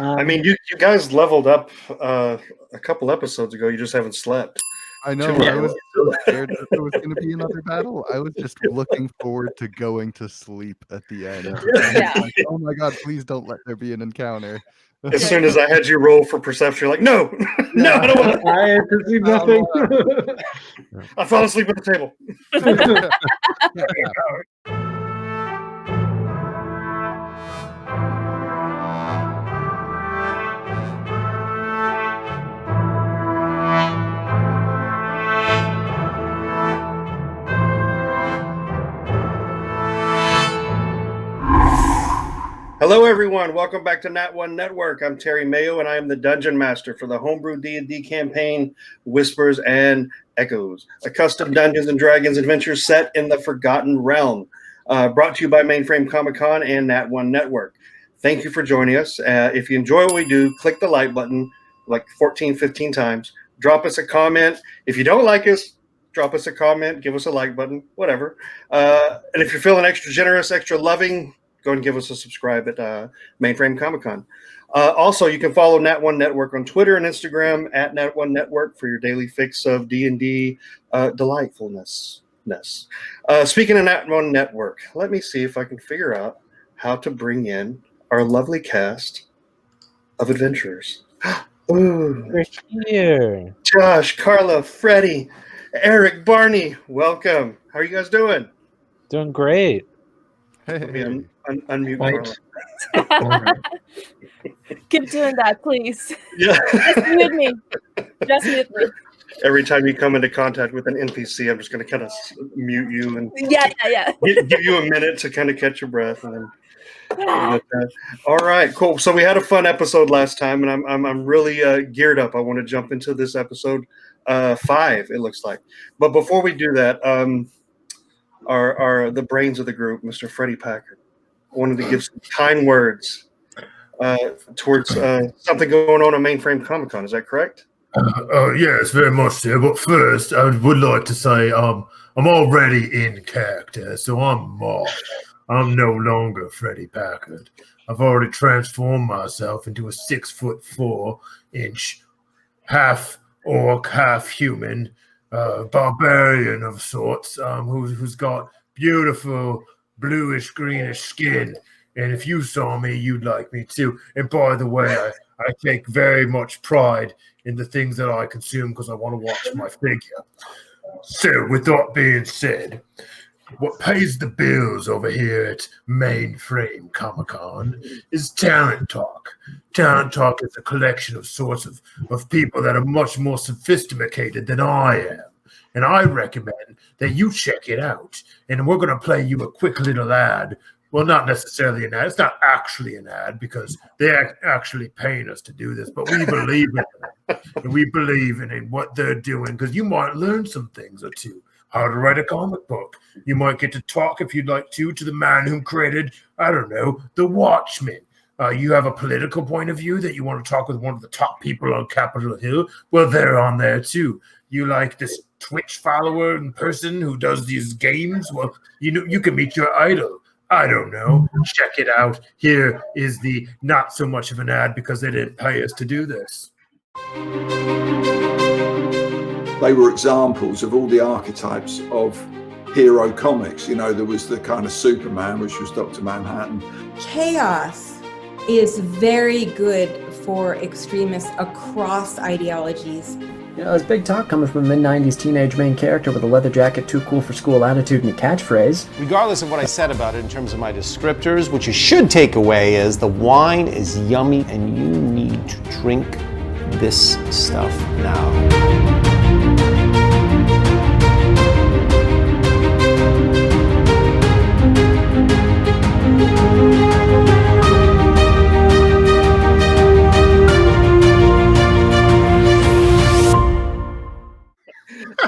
I mean, you guys leveled up a couple episodes ago. You just haven't slept. I know. I was so scared that there was going to be another battle. I was just looking forward to going to sleep at the end. Yeah. Like, oh my god, please don't let there be an encounter. As soon as I had you roll for perception, you're like, no, no, I don't want to. I perceive nothing. I fell asleep at the table. Hello, everyone. Welcome back to Nat One Network. I'm Terry Mayo, and I am the Dungeon Master for the Homebrew D&D campaign, Whispers and Echoes, a custom Dungeons and Dragons adventure set in the Forgotten Realm, brought to you by Mainframe Comic-Con and Nat One Network. Thank you for joining us. If you enjoy what we do, click the like button like 14, 15 times. Drop us a comment. If you don't like us, drop us a comment. Give us a like button, whatever. And if you're feeling extra generous, extra loving, go and give us a subscribe at Mainframe Comic-Con. Also, you can follow Nat One Network on Twitter and Instagram at Nat One Network for your daily fix of D&D delightfulness. Speaking of Nat One Network, let me see if I can figure out how to bring in our lovely cast of adventurers. Ooh. We're here. Josh, Carla, Freddie, Eric, Barney, welcome. How are you guys doing? Doing great. Hey. Unmute Right. Keep doing that, please. Yeah. Just mute me. Just mute me. Every time you come into contact with an NPC, I'm just going to kind of mute you and Yeah. give you a minute to kind of catch your breath. And then, all right, cool. So we had a fun episode last time, and I'm really geared up. I want to jump into this episode 5. It looks like, but before we do that, are the brains of the group, Mr. Freddie Packard. I wanted to give some kind words towards something going on Mainframe Comic-Con. Is that correct? Yes, very much so. But first, I would like to say I'm already in character, so I'm Moth. I'm no longer Freddie Packard. I've already transformed myself into a 6'4" half orc, half human barbarian of sorts, who's got beautiful bluish greenish skin. And if you saw me, you'd like me too. And by the way, I take very much pride in the things that I consume because I want to watch my figure. So with that being said, what pays the bills over here at Mainframe Comic-Con is Talent Talk. Talent Talk is a collection of sorts of people that are much more sophisticated than I am. And I recommend that you check it out. And we're going to play you a quick little ad. Well, not necessarily an ad. It's not actually an ad because they're actually paying us to do this. But we believe in it. And we believe in what they're doing because you might learn some things or two. How to write a comic book. You might get to talk, if you'd like to the man who created, I don't know, The Watchmen. You have a political point of view that you want to talk with one of the top people on Capitol Hill. Well, they're on there too. You like this Twitch follower in person who does these games? Well, you can meet your idol. I don't know. Check it out. Here is the not so much of an ad because they didn't pay us to do this. They were examples of all the archetypes of hero comics. You know, there was the kind of Superman, which was Dr. Manhattan. Chaos is very good for extremists across ideologies. You know, there's big talk coming from a mid-90s teenage main character with a leather jacket, too cool for school attitude, and a catchphrase. Regardless of what I said about it in terms of my descriptors, what you should take away is the wine is yummy and you need to drink this stuff now.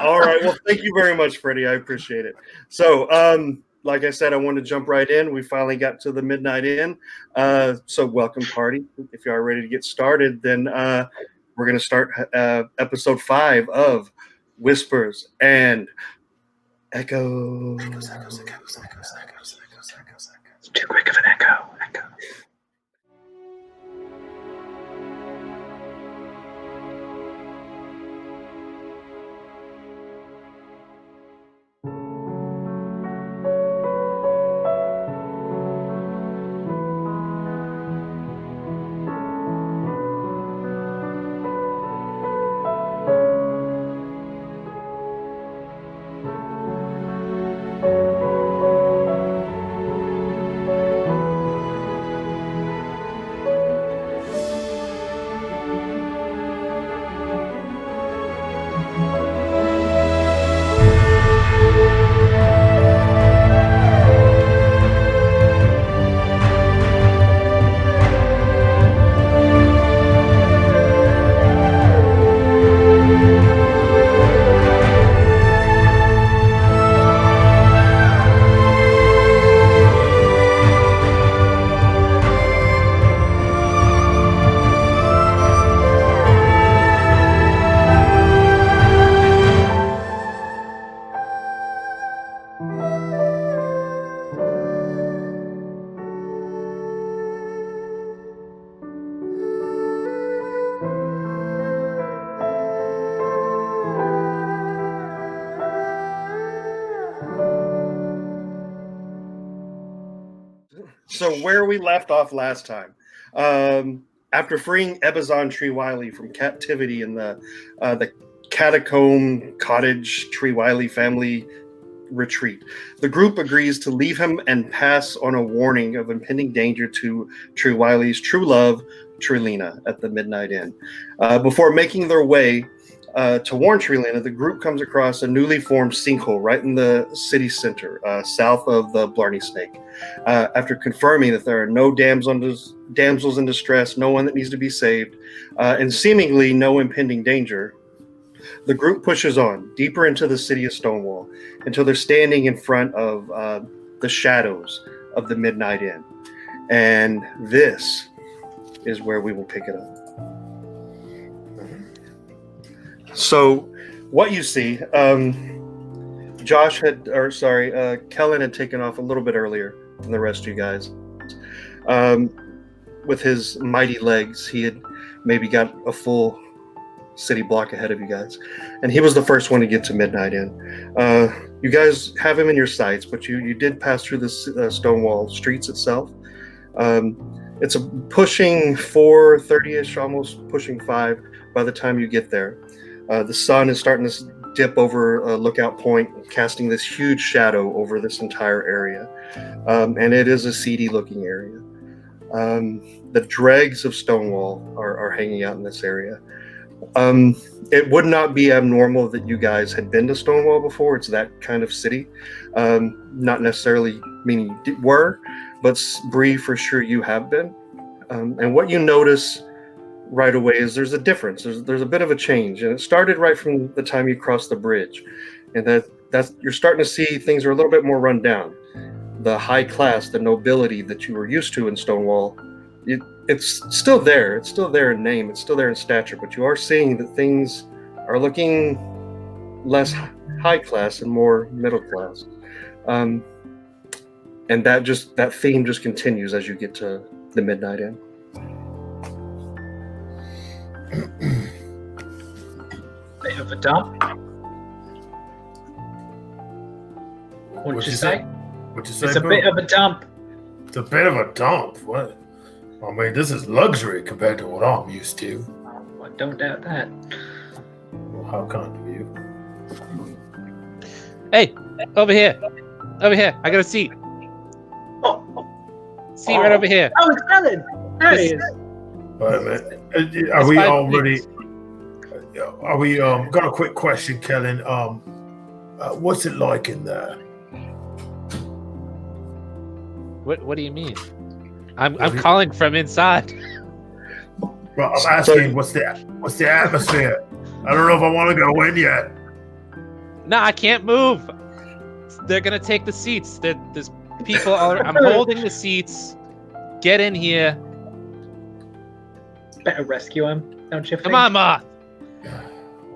All right. Well, thank you very much, Freddie. I appreciate it. So, like I said, I want to jump right in. We finally got to the Midnight Inn. So welcome, party. If you are ready to get started, then we're going to start episode 5 of Whispers and Echoes. It's too quick of an echo. So where we left off last time, after freeing Ebazon Tree Wiley from captivity in the Catacomb Cottage Tree Wiley family retreat, the group agrees to leave him and pass on a warning of impending danger to Tree Wiley's true love, Trilina, at the Midnight Inn. Before making their way to warn Trilina, the group comes across a newly formed sinkhole right in the city center, south of the Blarney Snake. After confirming that there are no damsels in distress, no one that needs to be saved, and seemingly no impending danger, the group pushes on deeper into the city of Stonewall until they're standing in front of the shadows of the Midnight Inn. And this is where we will pick it up. So what you see, Kellen had taken off a little bit earlier than the rest of you guys. With his mighty legs, he had maybe got a full city block ahead of you guys, and he was the first one to get to Midnight Inn. You guys have him in your sights, but you did pass through the Stonewall streets itself. It's a pushing 4:30ish, almost pushing 5 by the time you get there. The sun is starting to dip over Lookout Point, casting this huge shadow over this entire area, and it is a seedy looking area. The dregs of Stonewall are hanging out in this area. It would not be abnormal that you guys had been to Stonewall before. It's that kind of city. Not necessarily meaning you were, but Bree, for sure you have been. And what you notice right away is there's a difference. There's a bit of a change, and it started right from the time you crossed the bridge, and that's you're starting to see things are a little bit more run down. The high class, the nobility that you were used to in Stonewall, it's still there. It's still there in name. It's still there in stature. But you are seeing that things are looking less high class and more middle class. And that theme just continues as you get to the Midnight Inn. Bit of a dump. What'd you say? What'd you say? It's a bit of a dump. It's a bit of a dump. What? I mean, this is luxury compared to what I'm used to. I don't doubt that. Well, how kind of you. Hey, over here. Over here. I got a seat. Seat right over here. Oh, it's Ellen. There he is. Wait a minute. Are we already? Are we? Got a quick question, Kellen. What's it like in there? What do you mean? I'm calling from inside. Well, I'm asking, what's the atmosphere? I don't know if I want to go in yet. No, I can't move. They're gonna take the seats. There's people. I'm holding the seats. Get in here. Better rescue him, don't you think? Come on, Moth.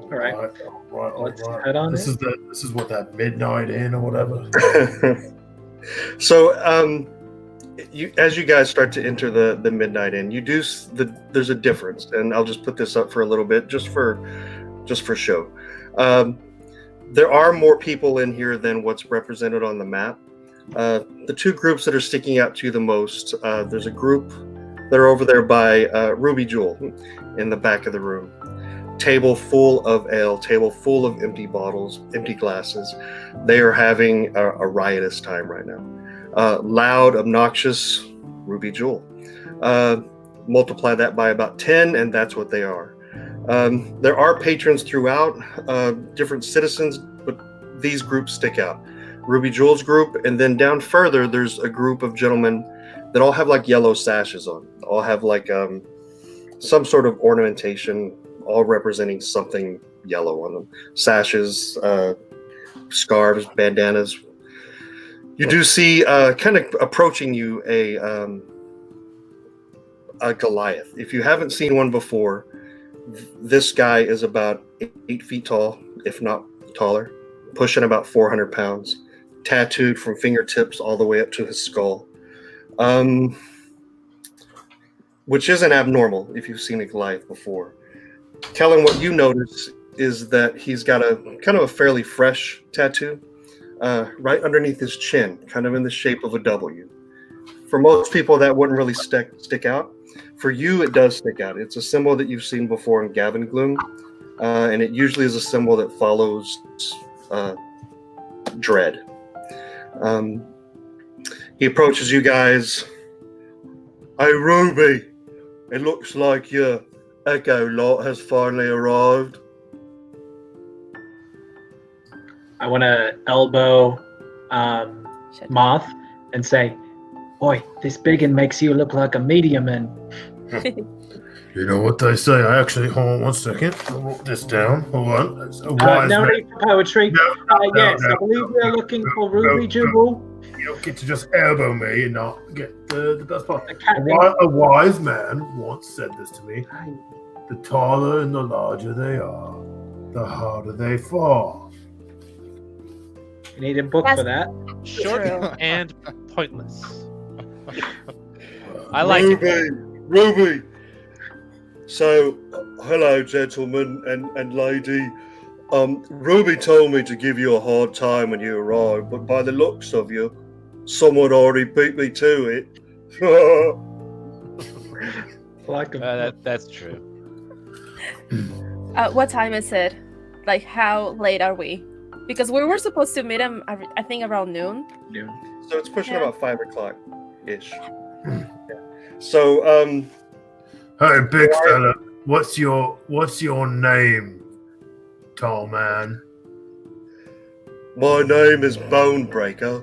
All right. Let's head on. This is what that Midnight Inn or whatever. So, as you guys start to enter the Midnight Inn, there's a difference, and I'll just put this up for a little bit, just for show. There are more people in here than what's represented on the map. The two groups that are sticking out to you the most, there's a group that are over there by Ruby Jewel in the back of the room. Table full of ale, table full of empty bottles, empty glasses. They are having a riotous time right now. Loud, obnoxious Ruby Jewel. Multiply that by about 10, and that's what they are. There are patrons throughout, different citizens, but these groups stick out. Ruby Jewel's group, and then down further, there's a group of gentlemen that all have like yellow sashes on. All have like some sort of ornamentation, all representing something yellow on them. Sashes, scarves, bandanas. You do see kind of approaching you a Goliath. If you haven't seen one before, this guy is about 8 feet tall, if not taller, pushing about 400 pounds, tattooed from fingertips all the way up to his skull, which isn't abnormal if you've seen a Goliath before. Kellen, what you notice is that he's got a kind of a fairly fresh tattoo right underneath his chin, kind of in the shape of a W. For most people, that wouldn't really stick out. For you, it does stick out. It's a symbol that you've seen before in Gavin Gloom, and it usually is a symbol that follows dread. He approaches you guys. Hey, Ruby, it looks like your Echo lot has finally arrived. I want to elbow Moth and say, "Boy, this biggin makes you look like a medium." And You know what they say. I actually, hold on 1 second. I'll wrote this down. Hold on. A wise no man. need for poetry. Yes, I believe we're looking for Ruby Jewel. You don't get to just elbow me and not get the best part. cat- A wise man once said this to me. The taller and the larger they are, the harder they fall. You need a book for that. Short True. and pointless. I like it. Ruby. So, hello, gentlemen and lady. Ruby told me to give you a hard time when you arrived, but by the looks of you, someone already beat me to it. Like that's true. What time is it? Like, how late are we? Because we were supposed to meet him, I think, around noon. So it's pushing Yeah. about 5 o'clock ish. So, Hey, big fella, what's your name, tall man? my name is Bonebreaker.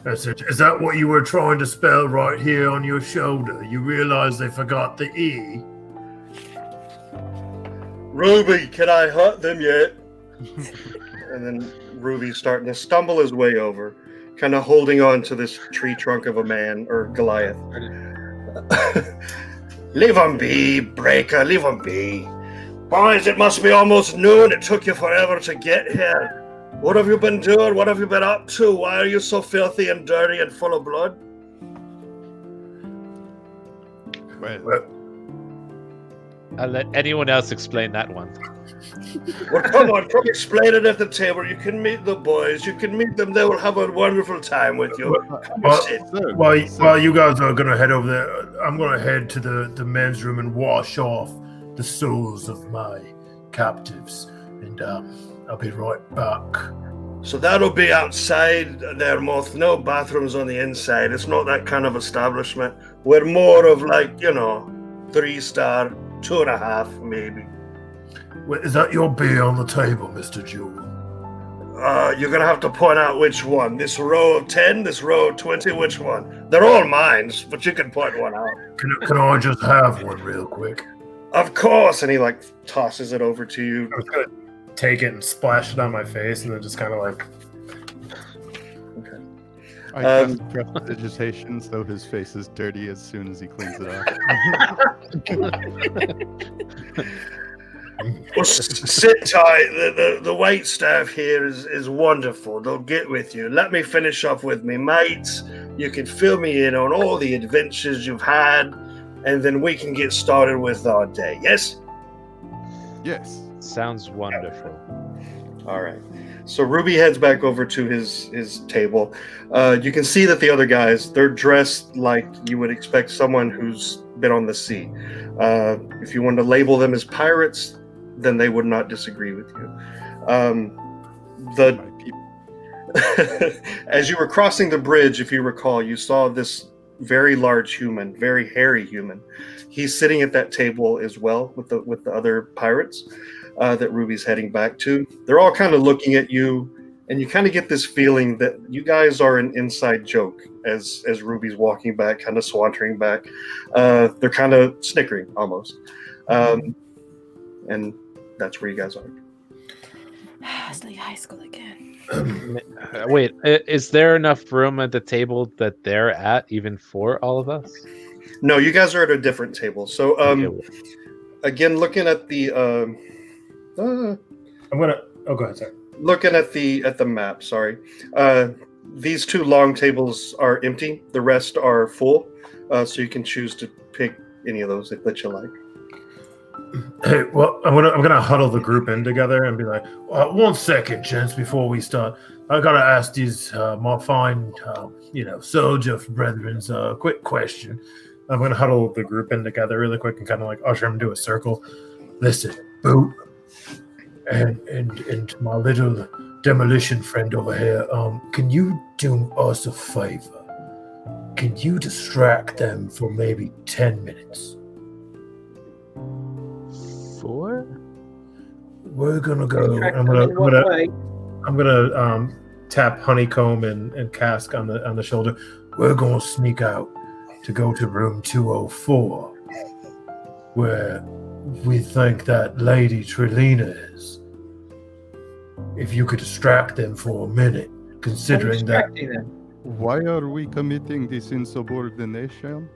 That's it. Is that what you were trying to spell right here on your shoulder? You realize they forgot the E? Ruby, can I hurt them yet? And then Ruby's starting to stumble his way over, kind of holding on to this tree trunk of a man, or Goliath. Leave him be, Breaker, leave him be. Boys, it must be almost noon. It took you forever to get here. What have you been doing? What have you been up to? Why are you so filthy and dirty and full of blood? Well, I'll let anyone else explain that one. Well, come on, come explain it at the table. You can meet the boys. You can meet them. They will have a wonderful time with you. while you guys are going to head over there, I'm going to head to the men's room and wash off the souls of my captives. And I'll be right back. So that'll be outside there, Moth. No bathrooms on the inside. It's not that kind of establishment. We're more of like, 3-star, 2.5 maybe. Wait, is that your beer on the table, Mr. Jewell? You're going to have to point out which one. This row of 10, this row of 20, which one? They're all mine, but you can point one out. Can I just have one real quick? Of course. And he tosses it over to you. I was going to take it and splash it on my face and then just kind of like... I cast prestidigitation, so his face is dirty as soon as he cleans it off. Well, sit tight. The wait staff here is wonderful. They'll get with you. Let me finish up with me mates. You can fill me in on all the adventures you've had, and then we can get started with our day. Yes? Yes. Sounds wonderful. All right. So Ruby heads back over to his table. You can see that the other guys, they're dressed like you would expect someone who's been on the sea. If you wanted to label them as pirates, then they would not disagree with you. As you were crossing the bridge, if you recall, you saw this very large human, very hairy human. He's sitting at that table as well with the other pirates that Ruby's heading back to. They're all kind of looking at you, and you kind of get this feeling that you guys are an inside joke as Ruby's walking back, kind of sauntering back. They're kind of snickering almost. And that's where you guys are. It's like high school again. Wait, is there enough room at the table that they're at, even for all of us? No, you guys are at a different table. So, again, looking at the, I'm gonna. Oh, go ahead, sorry. Looking at the map. Sorry, these two long tables are empty. The rest are full. So you can choose to pick any of those that you like. Hey, well, I'm gonna huddle the group in together and be like, 1 second, gents, before we start. I gotta ask these my fine, soldier brethren's a quick question. I'm gonna huddle the group in together really quick and kind of like usher them into a circle. Listen, Boot, and my little demolition friend over here. Can you do us a favor? Can you distract them for maybe 10 minutes? For? We're gonna go. I'm gonna tap Honeycomb and Cask on the shoulder. We're gonna sneak out to go to room 204, where we think that Lady Trilina is. If you could distract them for a minute, considering that. Them. Why are we committing this insubordination?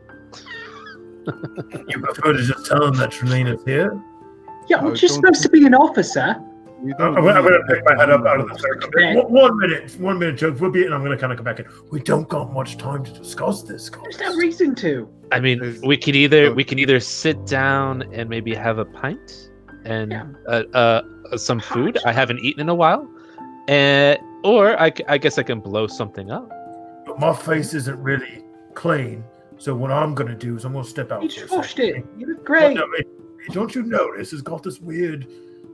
You prefer to just tell them that Trilina's here? Yeah, aren't you supposed to be an officer? I'm gonna pick my head up out of the circle. 1 minute, Joe. We'll be, and I'm gonna kind of come back in. We don't got much time to discuss this, guys. There's no reason to. I mean, we can either sit down and maybe have a pint and some food. I haven't eaten in a while, or I guess I can blow something up. But my face isn't really clean, so what I'm gonna do is I'm gonna step out. You washed it. You look great. Well, no, don't you notice? It's got this weird.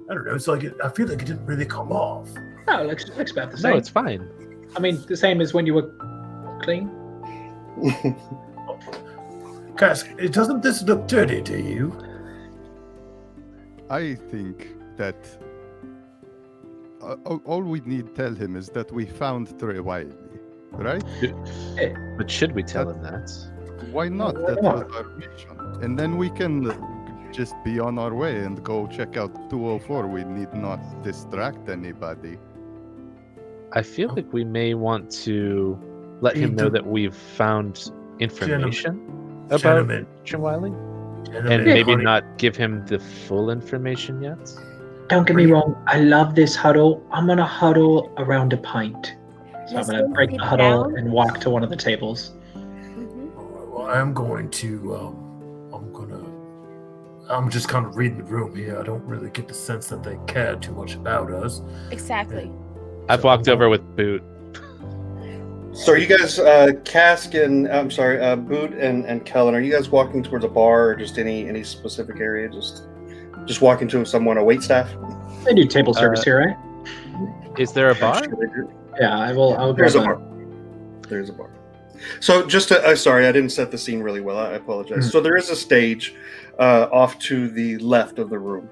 I don't know. It's like I feel like it didn't really come off. No, it looks about the same. No, it's fine. I mean, the same as when you were clean. Cask, doesn't this look dirty to you? I think that all we need to tell him is that we found Trey Wiley, right? But should we tell him that? Why not? That was our mission. And then we can just be on our way and go check out 204. We need not distract anybody. I feel like we may want to let him know that we've found information about Jim Wiley, and maybe not give him the full information yet. Don't get me wrong. I love this huddle. I'm gonna huddle around a pint. So I'm gonna break the huddle and walk to one of the tables. Well, I'm going to. I'm just kind of reading the room here. I don't really get the sense that they care too much about us. Exactly. I've walked over with Boot. So are you guys, Cask and Boot and Kellen, are you guys walking towards a bar or just any specific area? Just walking to someone, a waitstaff? They do table service here, right? Is there a bar? Yeah, I'll There's a bar. There's a bar. So just to, sorry, I didn't set the scene really well. I apologize. So there is a stage off to the left of the room.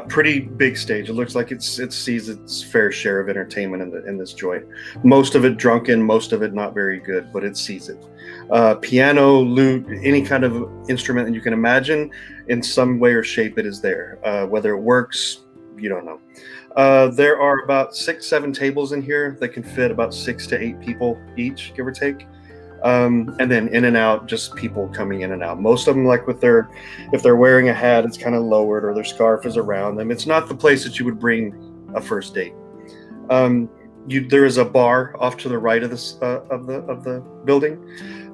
Pretty big stage. It looks like it sees its fair share of entertainment in this joint. Most of it drunken, most of it not very good, but it sees it. Piano, lute, any kind of instrument that you can imagine, in some way or shape it is there. Whether it works, you don't know. There are about 6-7 tables in here that can fit about 6 to 8 people each, give or take. And then in and out, just people coming in and out. Most of them, like if they're wearing a hat, it's kind of lowered, or their scarf is around them. It's not the place that you would bring a first date. There is a bar off to the right of this of the building.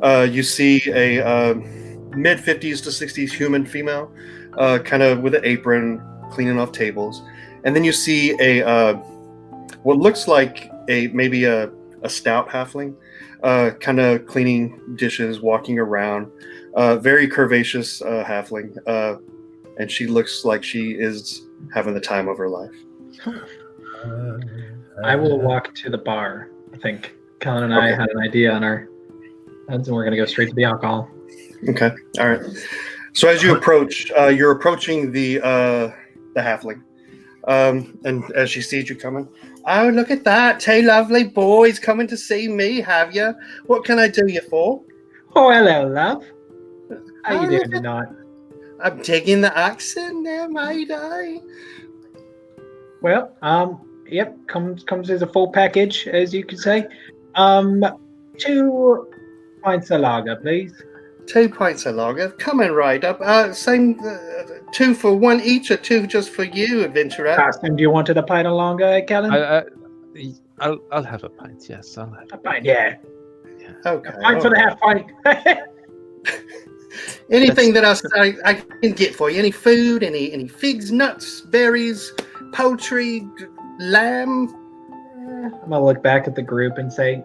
You see a mid 50s to 60s human female, kind of with an apron, cleaning off tables, and then you see a what looks like maybe a stout halfling. Kind of cleaning dishes, walking around, very curvaceous halfling, and she looks like she is having the time of her life. I will walk to the bar. I think Kellen and I had an idea on our heads, and we're going to go straight to the alcohol. Okay, all right. So as you approach, you're approaching the halfling, and as she sees you coming, oh, look at that. 2 lovely boys coming to see me, have you? What can I do you for? Oh, hello, love. How you doing tonight? I'm digging the accent there, matey. Well, yep, comes as a full package, as you could say. 2 pints of lager, please. 2 pints of lager. Coming right up. Same 2 for 1 each, or 2 just for you, adventurer? And do you wanted a pint of lager, Kellen? I'll have a pint. Yes, I'll have a pint. Yeah. Okay. A pint for the half pint. Anything that I can get for you? Any food? Any figs, nuts, berries, poultry, lamb? I'm gonna look back at the group and say,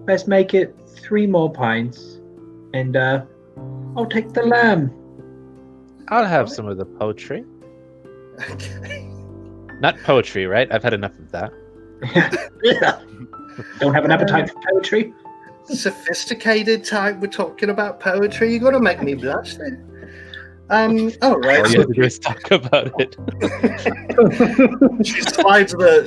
let's make it 3 more pints, and I'll take the lamb. I'll have some of the poetry. Okay. Not poetry, right? I've had enough of that. Don't have an appetite for poetry. Sophisticated type. We're talking about poetry. You're gonna make me blush then. All right. All you have to do is talk about it. She slides the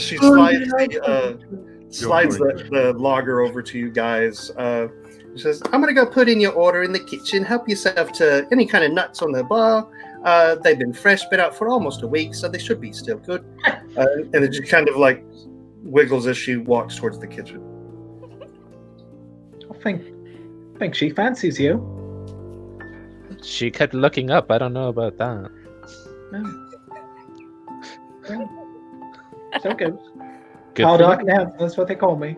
lager over to you guys. She says, "I'm gonna go put in your order in the kitchen. Help yourself to any kind of nuts on the bar. They've been fresh, been out for almost a week, so they should be still good." And it just kind of like wiggles as she walks towards the kitchen. I think she fancies you. She kept looking up. I don't know about that. So good. Good Tall, for you. dark, and handsome, that's what they call me.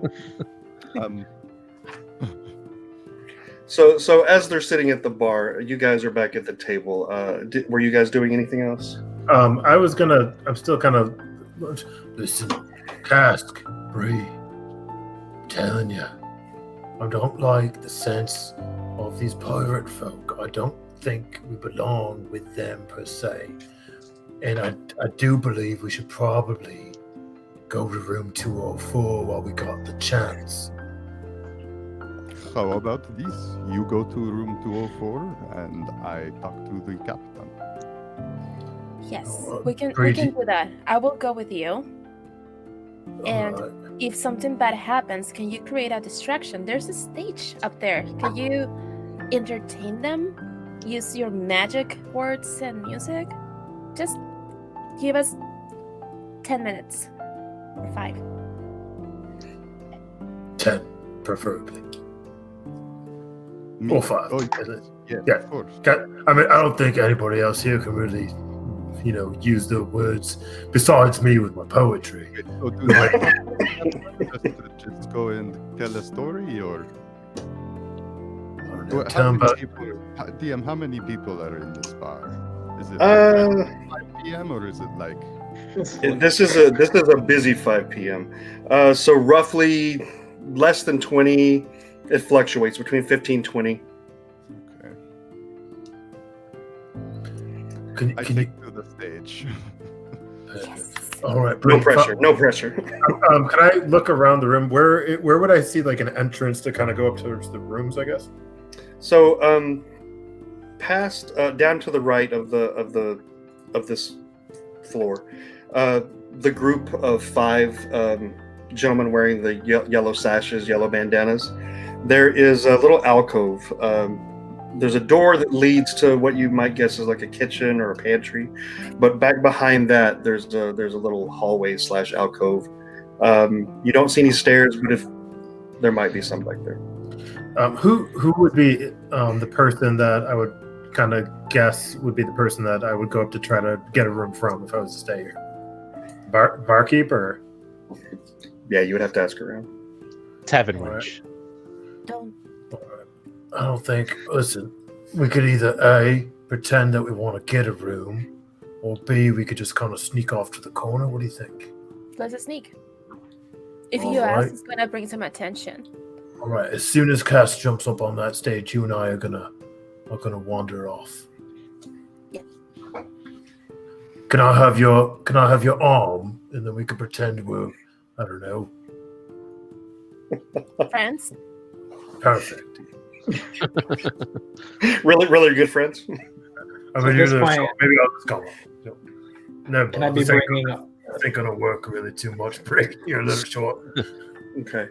So as they're sitting at the bar, you guys are back at the table. Were you guys doing anything else? I'm still kind of. Listen, Cask, Bree, telling you, I don't like the sense of these pirate folk. I don't think we belong with them per se. And I do believe we should probably go to room 204 while we got the chance. How about this? You go to room 204 and I talk to the captain. Yes, Oh, we can Brady. do that. I will go with you. And Alright. if something bad happens, can you create a distraction? There's a stage up there. Can you entertain them? Use your magic words and music? Just give us 10 minutes. Or 5. 10, preferably. Or 5. Oh, Yeah. of course. I mean, I don't think anybody else here can really, use the words besides me with my poetry. So do I just go and tell a story, or Tell 'em about- DM? How many people are in this bar? Is it 5 p.m. or is it like? This is a busy 5 p.m. So roughly less than 20. It fluctuates between 15 and 20. Okay. Can I you? take to the stage. All right. No Bree, pressure. No pressure. Can I look around the room? Where would I see like an entrance to kind of go up towards the rooms? I guess. So past down to the right of this floor, the group of 5 gentlemen wearing the yellow sashes, yellow bandanas. There is a little alcove. There's a door that leads to what you might guess is like a kitchen or a pantry, but back behind that, there's a little hallway / alcove. You don't see any stairs, but if there might be some back there. Who would be the person that I would kind of guess would be the person that I would go up to try to get a room from if I was to stay here? Barkeep or? Yeah, you would have to ask around. Tavern All right. wench. Don't. I don't think. Listen, we could either A, pretend that we want to get a room, or B, we could just kind of sneak off to the corner. What do you think? Let's sneak. If All you ask, right. it's gonna bring some attention. All right. As soon as Cass jumps up on that stage, you and I are gonna wander off. Yeah. Can I have your arm, and then we can pretend we're, I don't know. Friends? Perfect. Really good friends. I So mean, at you're this the point- show. Maybe I'll just go. No, Can I be bringing up? I think gonna work really too much. Break. You're a little short. Okay.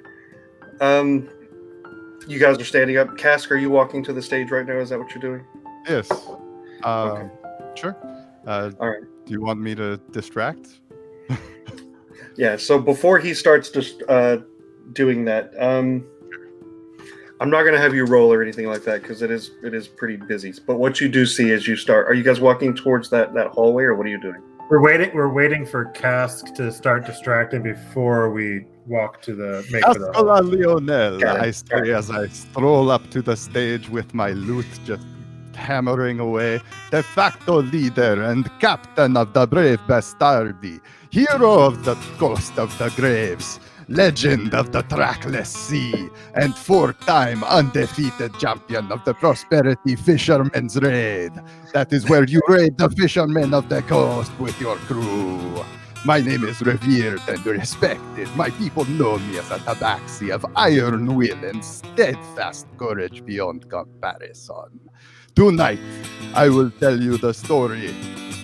You guys are standing up. Cask, are you walking to the stage right now? Is that what you're doing? Yes. Okay. Sure. All right. Do you want me to distract? Yeah. So before he starts just doing that, I'm not gonna have you roll or anything like that because it is pretty busy. But what you do see as you start, are you guys walking towards that hallway or what are you doing? We're waiting for Cask to start distracting before we walk to the make for the Ascola Lionel, Got it. I say as I stroll up to the stage with my lute just hammering away, de facto leader and captain of the brave Bastardi, hero of the Ghost of the Graves, legend of the Trackless Sea, and 4-time undefeated champion of the Prosperity Fisherman's Raid. That is where you raid the fishermen of the coast with your crew. My name is revered and respected. My people know me as a tabaxi of iron will and steadfast courage beyond comparison. Tonight, I will tell you the story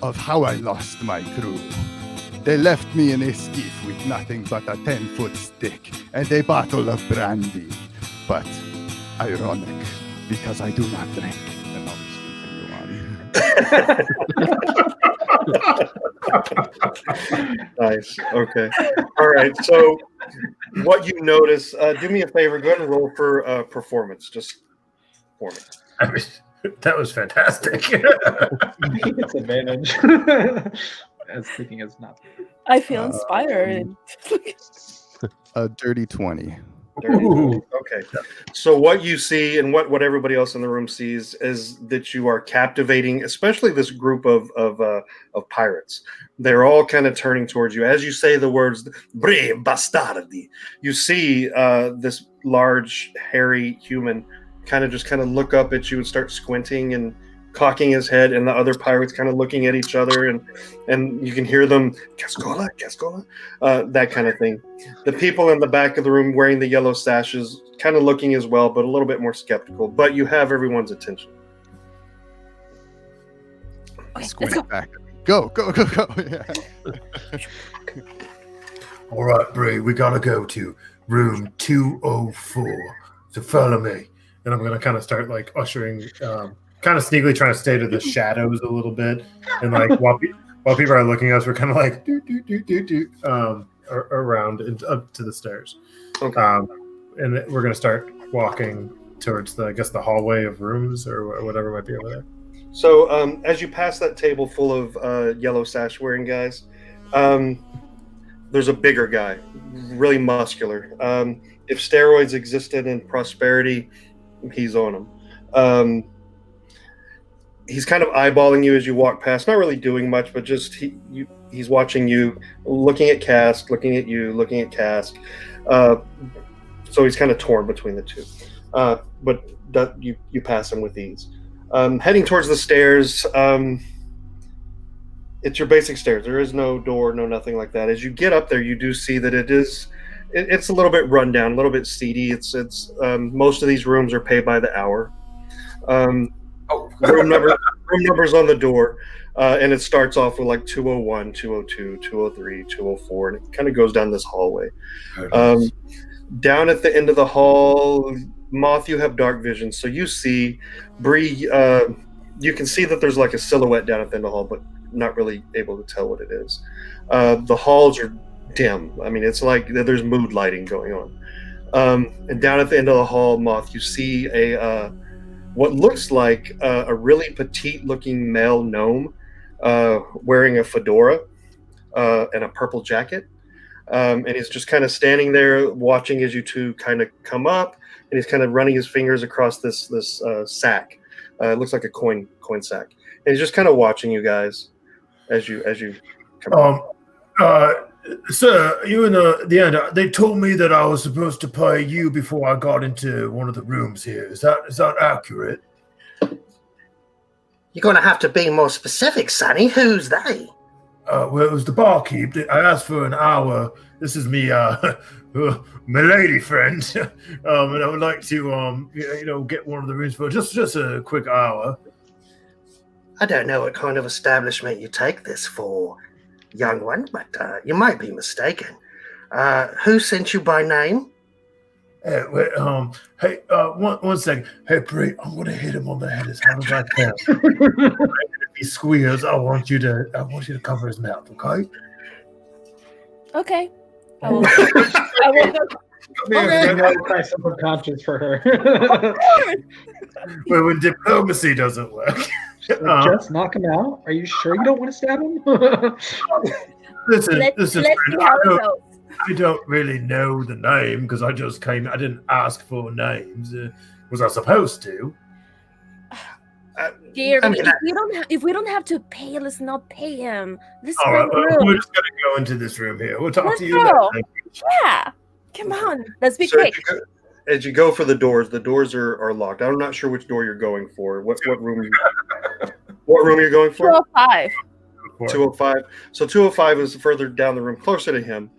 of how I lost my crew. They left me in a skiff with nothing but a 10-foot stick and a bottle of brandy. But ironic, because I do not drink. And I'll just continue on. Nice. Okay. All right. So, what you notice? Do me a favor. Go ahead and roll for performance, just for me. I mean, that was fantastic. It's advantage. As speaking as not. I feel inspired. A dirty 20. Okay. So what you see and what everybody else in the room sees is that you are captivating, especially this group of pirates. They're all kind of turning towards you as you say the words "brave bastardi." You see this large, hairy human kind of look up at you and start squinting and cocking his head, and the other pirates kind of looking at each other, and you can hear them cascola, that kind of thing. The people in the back of the room wearing the yellow sashes kind of looking as well, but a little bit more skeptical. But you have everyone's attention. Okay, Squint let's go. back. Go. Yeah. All right, Bree, we gotta go to room 204. So follow me, and I'm gonna kind of start like ushering. Kind of sneakily trying to stay to the shadows a little bit, and like while people are looking at us, we're kind of like around and up to the stairs. Okay. And we're gonna start walking towards the hallway of rooms or whatever might be over there. So as you pass that table full of yellow sash wearing guys, there's a bigger guy, really muscular. If steroids existed in prosperity, he's on them. He's kind of eyeballing you as you walk past, not really doing much, but just he's watching you, looking at Cask, looking at you, looking at Cask. So he's kind of torn between the two. But you pass him with ease. Heading towards the stairs, it's your basic stairs. There is no door, no nothing like that. As you get up there, you do see that it's a little bit run down, a little bit seedy. It's most of these rooms are paid by the hour. Room numbers on the door, and it starts off with like 201, 202, 203, 204, and it kind of goes down this hallway. Down at the end of the hall, Moth, you have dark vision, so you see Bree. You can see that there's like a silhouette down at the end of the hall, but not really able to tell what it is. The halls are dim. I mean, it's like there's mood lighting going on. And down at the end of the hall, Moth, you see what looks like a really petite-looking male gnome wearing a fedora and a purple jacket. And he's just kind of standing there watching as you two kind of come up, and he's kind of running his fingers across this sack. It looks like a coin sack. And he's just kind of watching you guys as you come up. Sir, you in the end, they told me that I was supposed to pay you before I got into one of the rooms here. Is that accurate? You're going to have to be more specific, Sonny. Who's they? Well, it was the barkeep. I asked for an hour. This is me, my lady friend, and I would like to, get one of the rooms for just a quick hour. I don't know what kind of establishment you take this for, young one, but you might be mistaken. Who sent you by name? Hey, one second. Hey, Bree, I'm gonna hit him on the head as hard as I can. If he squeals, I want you to cover his mouth, okay? Okay. I will go. Okay. Try some unconscious for her. Well, when diplomacy doesn't work. Just knock him out? Are you sure you don't want to stab him? Listen, Let's see friend, how it goes. I don't really know the name because I just came. I didn't ask for names. Was I supposed to? Jeremy, if we don't have to pay, let's not pay him. This All right, well, room. we're just going to go into this room here. We'll talk Let's to you go. later. Yeah, come on, let's be So quick. as you go for the doors are locked. I'm not sure which door you're going for. What room? What room are you going for? 205. 205. So 205 is further down the room, closer to him.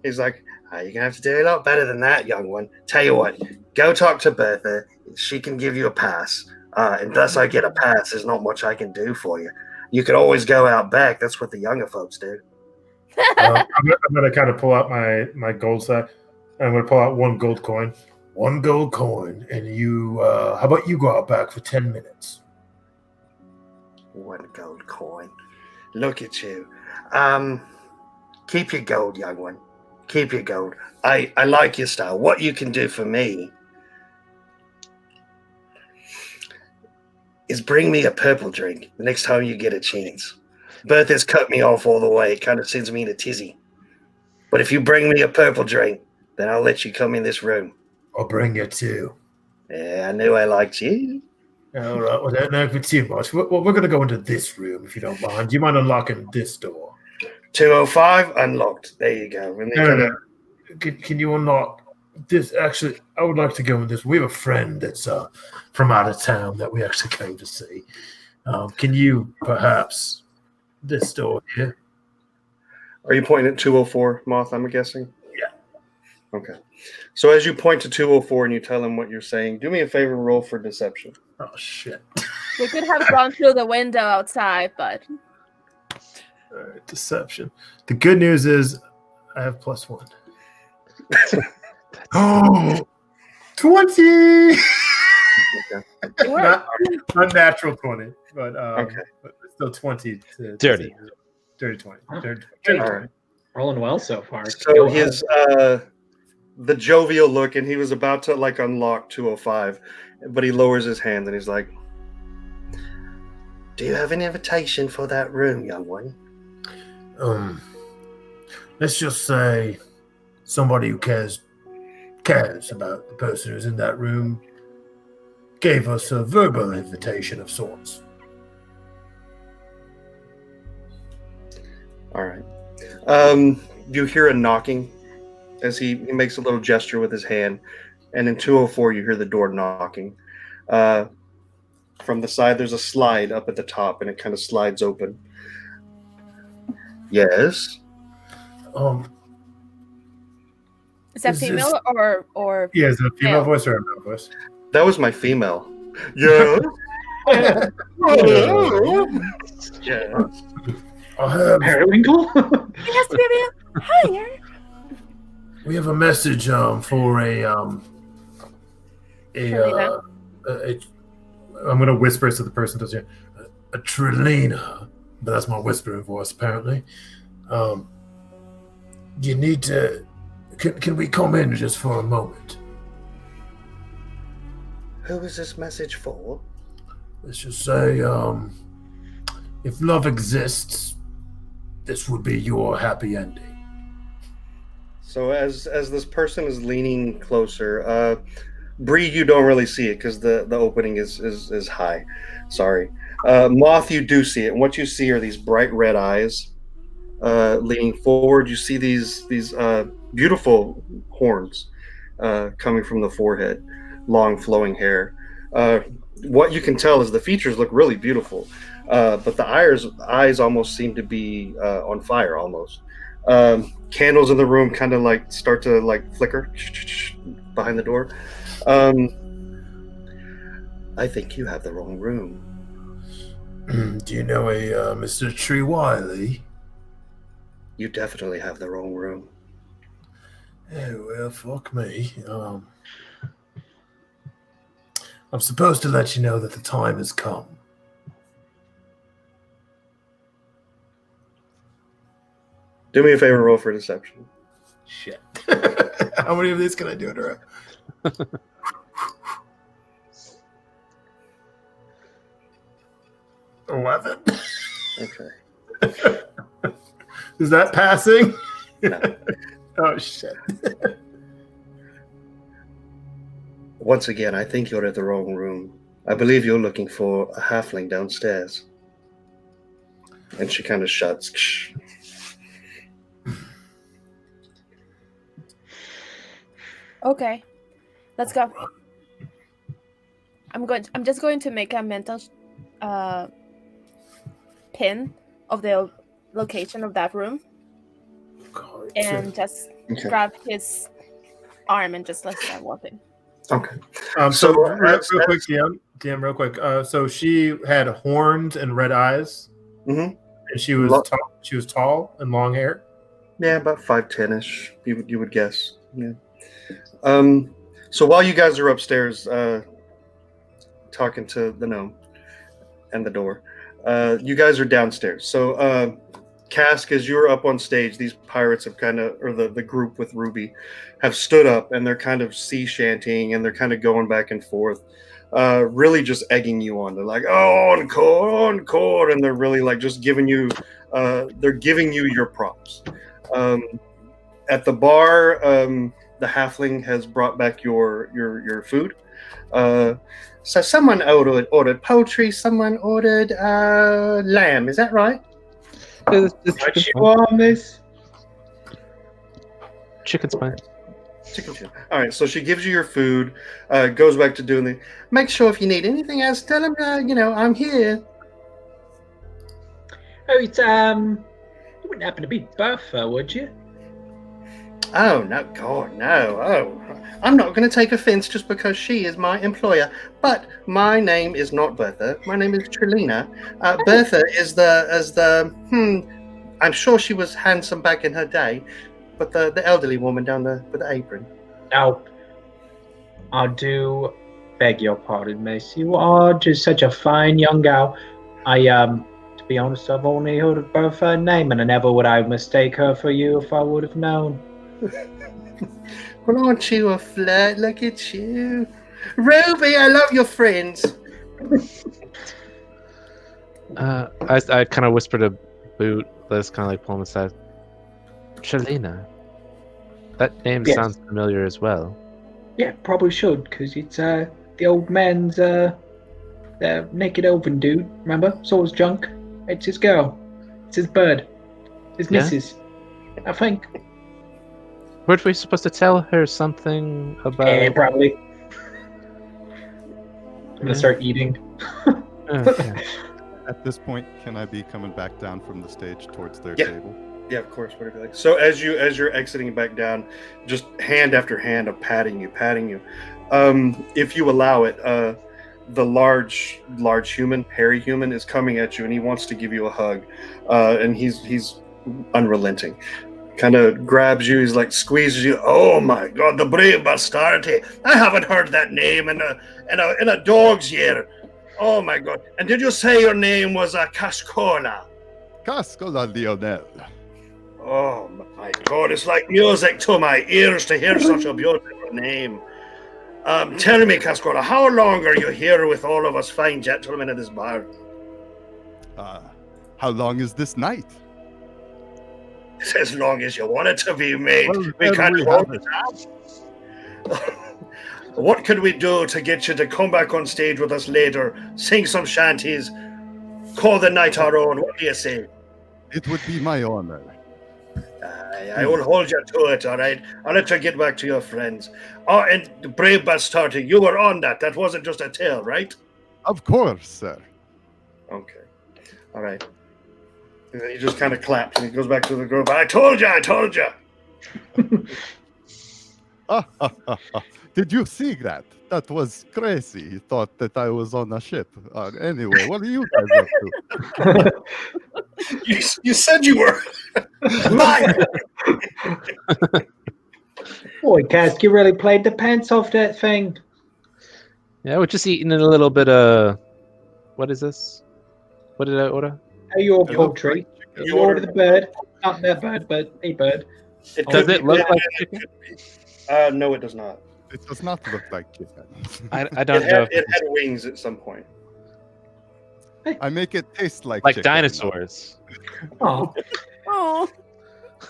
He's like, You're going to have to do a lot better than that, young one. Tell you what, go talk to Bertha. She can give you a pass. And thus I get a pass. There's not much I can do for you. You could always go out back. That's what the younger folks do. I'm going to kind of pull out my gold sack. I'm going to pull out 1 gold coin. 1 gold coin. And you, how about you go out back for 10 minutes? 1 gold coin. Look at you. Keep your gold, young one. Keep your gold. I like your style. What you can do for me is bring me a purple drink the next time you get a chance. Bertha's cut me off all the way. It kind of sends me in a tizzy. But if you bring me a purple drink, then I'll let you come in this room. I'll bring you 2. Yeah, I knew I liked you. All right, well, don't know for too much. Well, we're going to go into this room, if you don't mind. Do you mind unlocking this door? 205, unlocked. There you go. And No. Can you unlock this? Actually, I would like to go in this. We have a friend that's from out of town that we actually came to see. Can you perhaps this door here? are you pointing at 204, Moth, I'm guessing? Yeah. Okay. So as you point to 204 and you tell him what you're saying, do me a favor, roll for deception. Oh, shit. We could have gone through the window outside, but All right, deception. The good news is I have +1. Oh, 20! not natural 20, but but still 20 to Dirty. Dirty 20. Dirty 20. All right. Rolling well so far. So his the jovial look, and he was about to like unlock 205, but he lowers his hand and he's like, Do you have an invitation for that room, young one? Let's just say somebody who cares about the person who's in that room gave us a verbal invitation of sorts. all right. You hear a knocking as he makes a little gesture with his hand, and in 204 you hear the door knocking. From the side there's a slide up at the top and it kind of slides open. Yes. is that Is female or Yeah, is it a female male? voice or a male voice? That was my female. Yeah. Yeah. I have, Periwinkle? Yes, baby. Hi. we have a message for I'm going to whisper so the person doesn't hear. A Trilina, but that's my whispering voice apparently. You need to. Can we come in just for a moment? Who is this message for? Let's just say, if love exists, this would be your happy ending. So as this person is leaning closer, Bree, you don't really see it because the opening is high. Sorry. Moth, you do see it. And what you see are these bright red eyes leaning forward. You see these beautiful horns coming from the forehead, long flowing hair. What you can tell is the features look really beautiful, but the eyes almost seem to be on fire almost. Candles in the room kind of like start to like flicker behind the door. I think you have the wrong room. Do you know a Mr. Tree Wiley? You definitely have the wrong room. Yeah, well, fuck me. I'm supposed to let you know that the time has come. Do me a favor, roll for deception. Shit. How many of these can I do in a row? 11. Okay. Is that passing? No. Oh shit. Once again, I think you're at the wrong room. I believe you're looking for a halfling downstairs. And she kind of shuts. Okay, let's go. I'm just going to make a mental pin of the location of that room, and just grab his arm and just let's start walking. Okay. So real quick, DM, real quick. So she had horns and red eyes, and she was she was tall and long hair. Yeah, about 5'10"ish. You would guess. Yeah. So while you guys are upstairs talking to the gnome and the door, you guys are downstairs. So Cask, as you're up on stage, these pirates have or the group with Ruby have stood up and they're kind of sea shantying and they're kind of going back and forth, really just egging you on. They're like, oh, encore, and they're really like just giving you, they're giving you your props. At the bar, the halfling has brought back your food. So someone ordered poultry, someone ordered lamb. Is that right? What you want, miss? Chicken's fine. Chicken. All right, so she gives you your food, goes back to doing the. Make sure if you need anything else, tell them, I'm here. Oh, it's you wouldn't happen to be Bertha, would you? Oh, no, God, no. Oh, I'm not going to take offense just because she is my employer. But my name is not Bertha. My name is Trelina. Bertha is I'm sure she was handsome back in her day, but the elderly woman down there with the apron. Oh, I do beg your pardon, miss. You are just such a fine young gal. To be honest, I've only heard of both her name, and I never would I mistake her for you if I would have known. Well, aren't you a flirt? Look at you. Ruby, I love your friends. I kind of whispered a boot. Let's kind of like pull him aside. Shalina. That name sounds familiar as well. Yeah, probably should, because it's the old man's the naked elven dude, remember? Saw his junk. It's his girl. It's his bird. His missus. I think. Weren't we supposed to tell her something about... Yeah, probably. I'm gonna start eating. Okay. At this point, can I be coming back down from the stage towards their table? Yeah, of course, whatever you like. So as you're exiting back down, just hand after hand of patting you. If you allow it, the large human, hairy human, is coming at you and he wants to give you a hug. And he's unrelenting. Kind of grabs you, he's like squeezes you. Oh my God, the brave bastardi! I haven't heard that name in a dog's year. Oh my God! And did you say your name was Cascola? Cascola Lionel. Oh my God! It's like music to my ears to hear such a beautiful name. Tell me, Cascola, how long are you here with all of us fine gentlemen at this bar? How long is this night? It's as long as you want it to be, mate. Well, we can't hold it up. What could we do to get you to come back on stage with us later, sing some shanties, call the night our own? What do you say? It would be my honor. I will hold you to it, all right? I'll let you get back to your friends. Oh, and Brave Bastardi, you were on that. That wasn't just a tale, right? Of course, sir. Okay. All right. And then he just kind of claps and he goes back to the group. I told you. Did you see that? That was crazy. He thought that I was on a ship. Anyway, what are you guys up to? You said you were. Boy, Cask, you really played the pants off that thing. Yeah, we're just eating a little bit of... What is this? What did I order? Your poultry. You ordered the bird. Not that bird, but a bird. Does it look like chicken? No, it does not. It does not look like chicken. I don't know. It had wings at some point. I make it taste like chicken, chicken. Dinosaurs. Oh.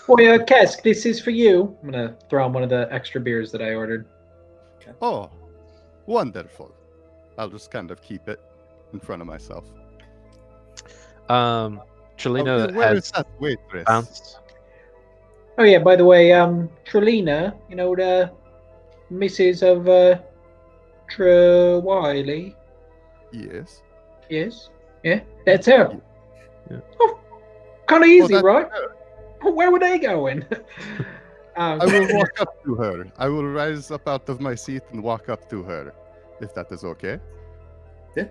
Boy, Kesk, this is for you. I'm gonna throw in one of the extra beers that I ordered. Oh, wonderful. I'll just kind of keep it in front of myself. Trelina where is has that waitress? bounced. Oh yeah, by the way, Trelina, you know, the Mrs. of Trewiley. Yes. Yes. Yeah, that's her. Yeah. Oh, kind of easy, that's right? Where were they going? I will walk up to her. I will rise up out of my seat and walk up to her, if that is okay. Yeah.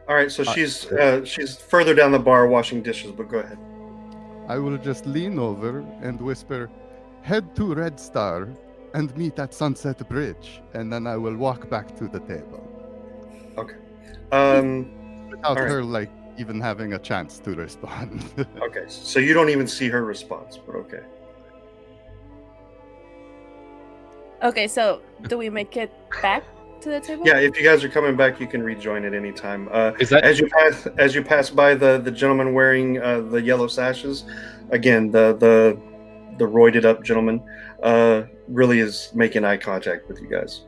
All right, so she's further down the bar washing dishes, but go ahead. I will just lean over and whisper, "Head to Red Star and meet at Sunset Bridge," and then I will walk back to the table. Okay. Without her, like, even having a chance to respond. Okay, so you don't even see her response, but okay. Okay, so do we make it back to the table? Yeah, if you guys are coming back, you can rejoin at any time. Is that as you pass by the gentleman wearing the yellow sashes? Again, the roided up gentleman really is making eye contact with you guys.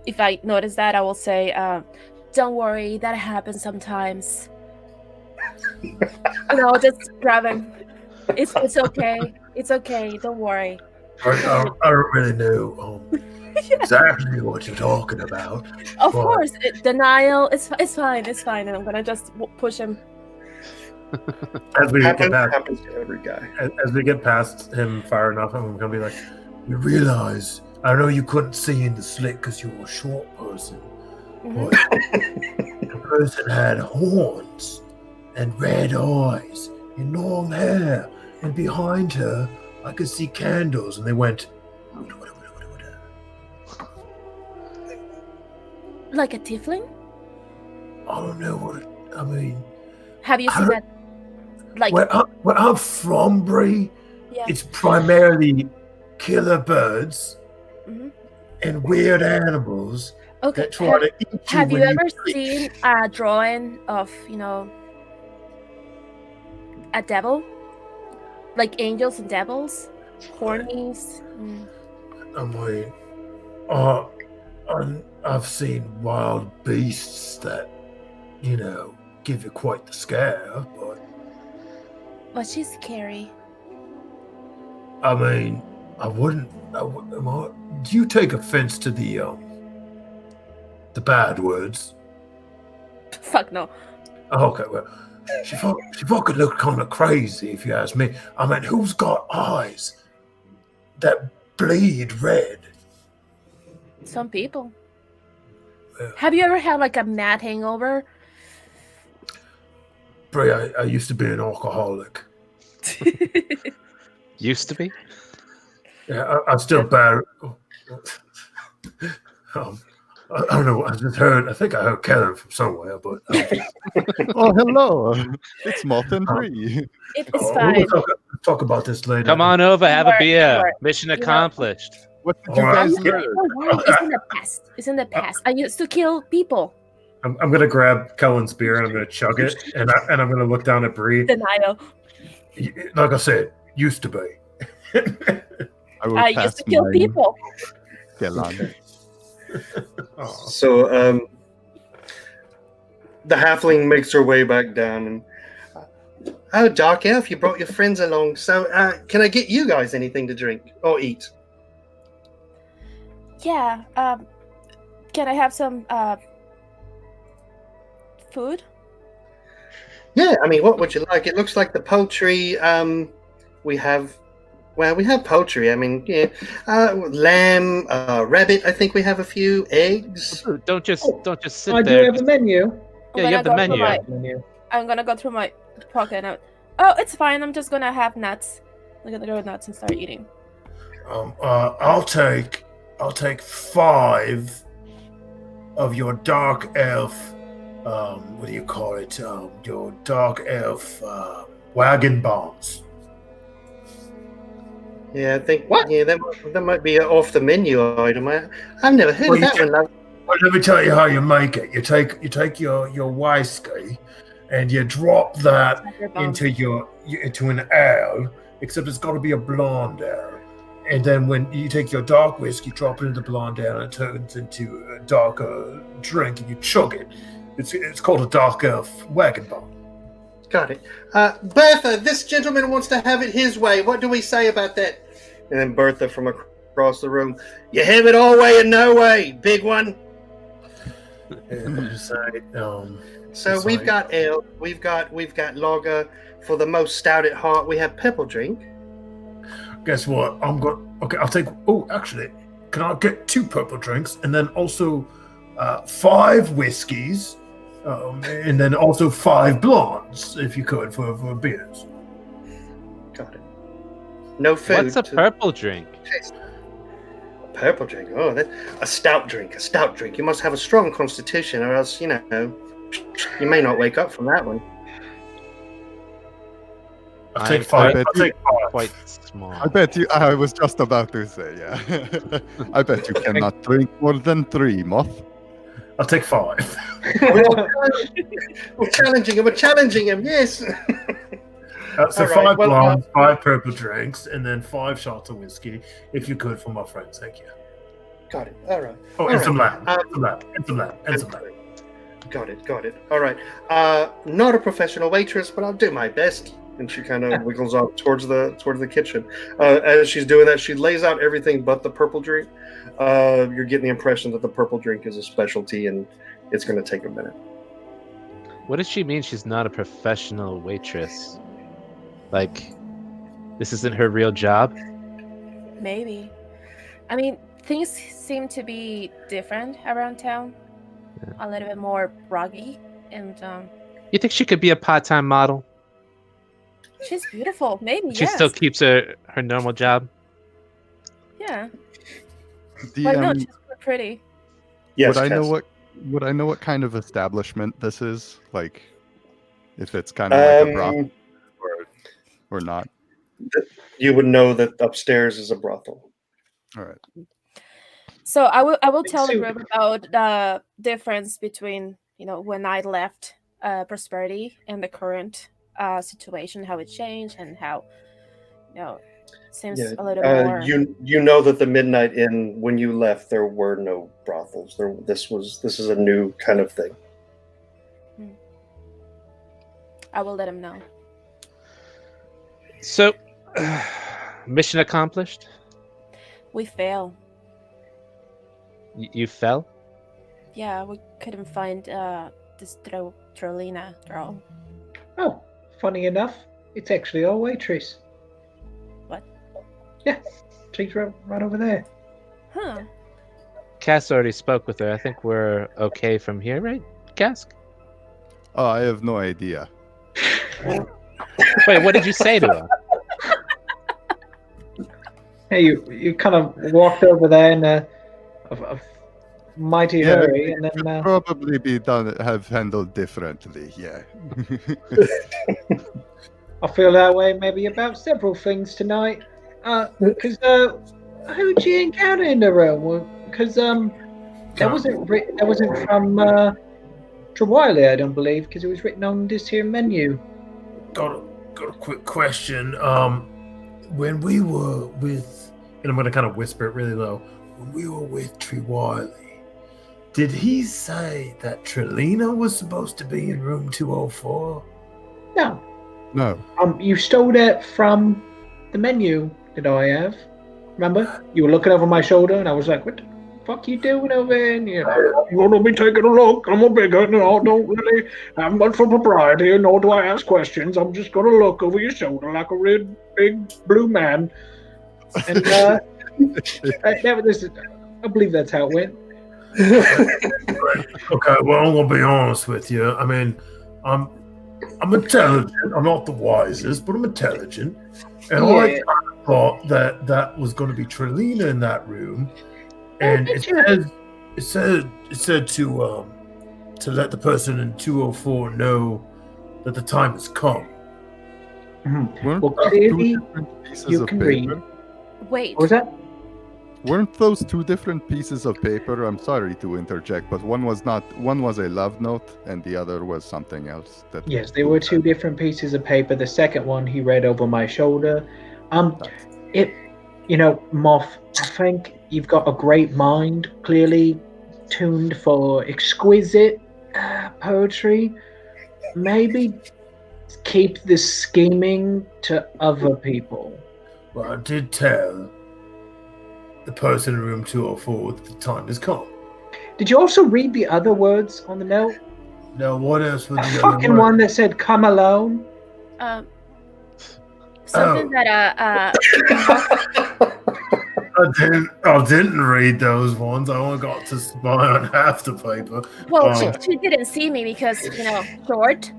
If I notice that, I will say, "Don't worry, that happens sometimes." And I'll just grab him. It's okay. It's okay. Don't worry. I don't really know exactly what you're talking about. Of course, denial. It's fine. It's fine. And I'm gonna just push him. As we get past, happens to every guy. As we get past him far enough, I'm gonna be like, "You realize? I know you couldn't see in the slit because you were a short person, but the person had horns and red eyes and long hair, and behind her, I could see candles, and they went." Like a tiefling? I don't know what I mean. Have you seen that? Like where I'm from, Bree, yeah. It's primarily killer birds and weird animals that try to eat you. Have you ever seen a drawing of, a devil? Like angels and devils? Hornies? I mean, I've seen wild beasts that, give you quite the scare, But she's scary. I mean, I wouldn't. Do you take offense to the bad words? Fuck no. Okay, well, she fucking looked kind of crazy, if you ask me. I mean, who's got eyes that bleed red? Some people. Yeah. Have you ever had like a mad hangover? Bray, I used to be an alcoholic. Used to be? Yeah, I'm still bad. I don't know. I think I heard Kellen from somewhere, but. Oh, hello. It's Molten Bree. It's fine. We'll talk about this later. Come on over, have a beer. Mission accomplished. What did you guys learn? It's in the past. It's in the past. I used to kill people. I'm gonna grab Kellen's beer and I'm gonna chug it, and I'm gonna look down at Bree. Denial. Like I said, used to be. I used to kill people. So the halfling makes her way back down, and oh, Dark Elf, you brought your friends along. So can I get you guys anything to drink or eat? Yeah. Can I have some food? Yeah, I mean, what would you like? It looks like the poultry. We have poultry. I mean, yeah, lamb, rabbit. I think we have a few eggs. Don't just sit there. there. Do you have a menu? Yeah, you have the menu. I'm gonna go through my pocket and oh, it's fine. I'm just gonna have nuts. I'm gonna go with nuts and start eating. I'll take 5 of your dark elf. What do you call it? Your dark elf wagon bombs. Yeah, I think. What? Yeah, that might be an off the menu item. I've never heard of that one. Well, let me tell you how you make it. You take your whiskey, and you drop that Your bone. into an ale, except it's got to be a blonde ale. And then when you take your dark whiskey, drop it into the blonde ale, and it turns into a darker drink, and you chug it. It's called a dark elf wagon bomb. Got it. Bertha, this gentleman wants to have it his way. What do we say about that? And then Bertha from across the room, you have it all way and no way, big one. So we've got ale, we've got lager. For the most stout at heart, we have purple drink. Guess what? I'll take. Oh, actually, can I get 2 purple drinks and then also 5 whiskeys, and then also 5 blondes, if you could, for beers. Got it. No food. What's a purple drink? A purple drink. Oh, a stout drink. A stout drink. You must have a strong constitution, or else you may not wake up from that one. I'll take 5. I'll take 5. Quite small. I bet you. I was just about to say, yeah. I bet you cannot drink more than 3, Moth. I'll take 5. We're challenging him. Yes. So 5 blondes, 5 purple drinks, and then 5 shots of whiskey, if you could, for my friends. Thank you. Got it. All right. Oh, and some lamb. Got it. All right. Not a professional waitress, but I'll do my best. And she kind of wiggles off towards the kitchen. As she's doing that, she lays out everything but the purple drink. You're getting the impression that the purple drink is a specialty, and it's going to take a minute. What does she mean she's not a professional waitress? Like, this isn't her real job? Maybe. I mean, things seem to be different around town. Yeah. A little bit more groggy, and You think she could be a part-time model? She's beautiful. Maybe she still keeps her normal job. Yeah. But no, she's pretty. Yes. Would I know what kind of establishment this is? Like, if it's kind of like a brothel or not? You would know that upstairs is a brothel. All right. So I will tell the group about the difference between when I left Prosperity and the current situation, how it changed, and how seems a little more. You know that the Midnight Inn, when you left, there were no brothels. This is a new kind of thing. I will let him know. So, mission accomplished. We fail. You fell? Yeah, we couldn't find this Trolina girl. Oh, funny enough, it's actually our waitress. What? Yeah, she's right over there. Huh. Cass already spoke with her. I think we're okay from here, right, Cass? Oh, I have no idea. Wait, what did you say to her? Hey, you kind of walked over there in a mighty hurry, and then probably have handled differently. Yeah. I feel that way maybe about several things tonight. Because who'd you encounter in the room? Because that wasn't from Trewiley, I don't believe, because it was written on this here menu. Got a quick question. When we were with, and I'm going to kind of whisper it really low, when we were with Trewiley, did he say that Trelina was supposed to be in room 204? No. No. You stole that from the menu that I have. Remember? You were looking over my shoulder, and I was like, what the fuck you doing over there? And you're like, you want to be taking a look? I'm a bigger, no, I don't really have much for propriety, nor do I ask questions. I'm just going to look over your shoulder like a red, big, blue man. And I believe that's how it went. Okay, well, I'm going to be honest with you. I mean, I'm intelligent. I'm not the wisest, but I'm intelligent. And I kind of thought that was going to be Trelina in that room. And it said to let the person in 204 know that the time has come. Well, clearly you can read. Wait. What was that? Weren't those two different pieces of paper? I'm sorry to interject, but one was a love note and the other was something else. Yes, they were two different pieces of paper. The second one he read over my shoulder. Moth, I think you've got a great mind, clearly tuned for exquisite poetry. Maybe keep this scheming to other people. Well, I did tell the person in room 204 that the time has come. Did you also read the other words on the note? No, what else would A the fucking other one that said "come alone." Something that I didn't read those ones. I only got to spy on half the paper. well, she didn't see me because short,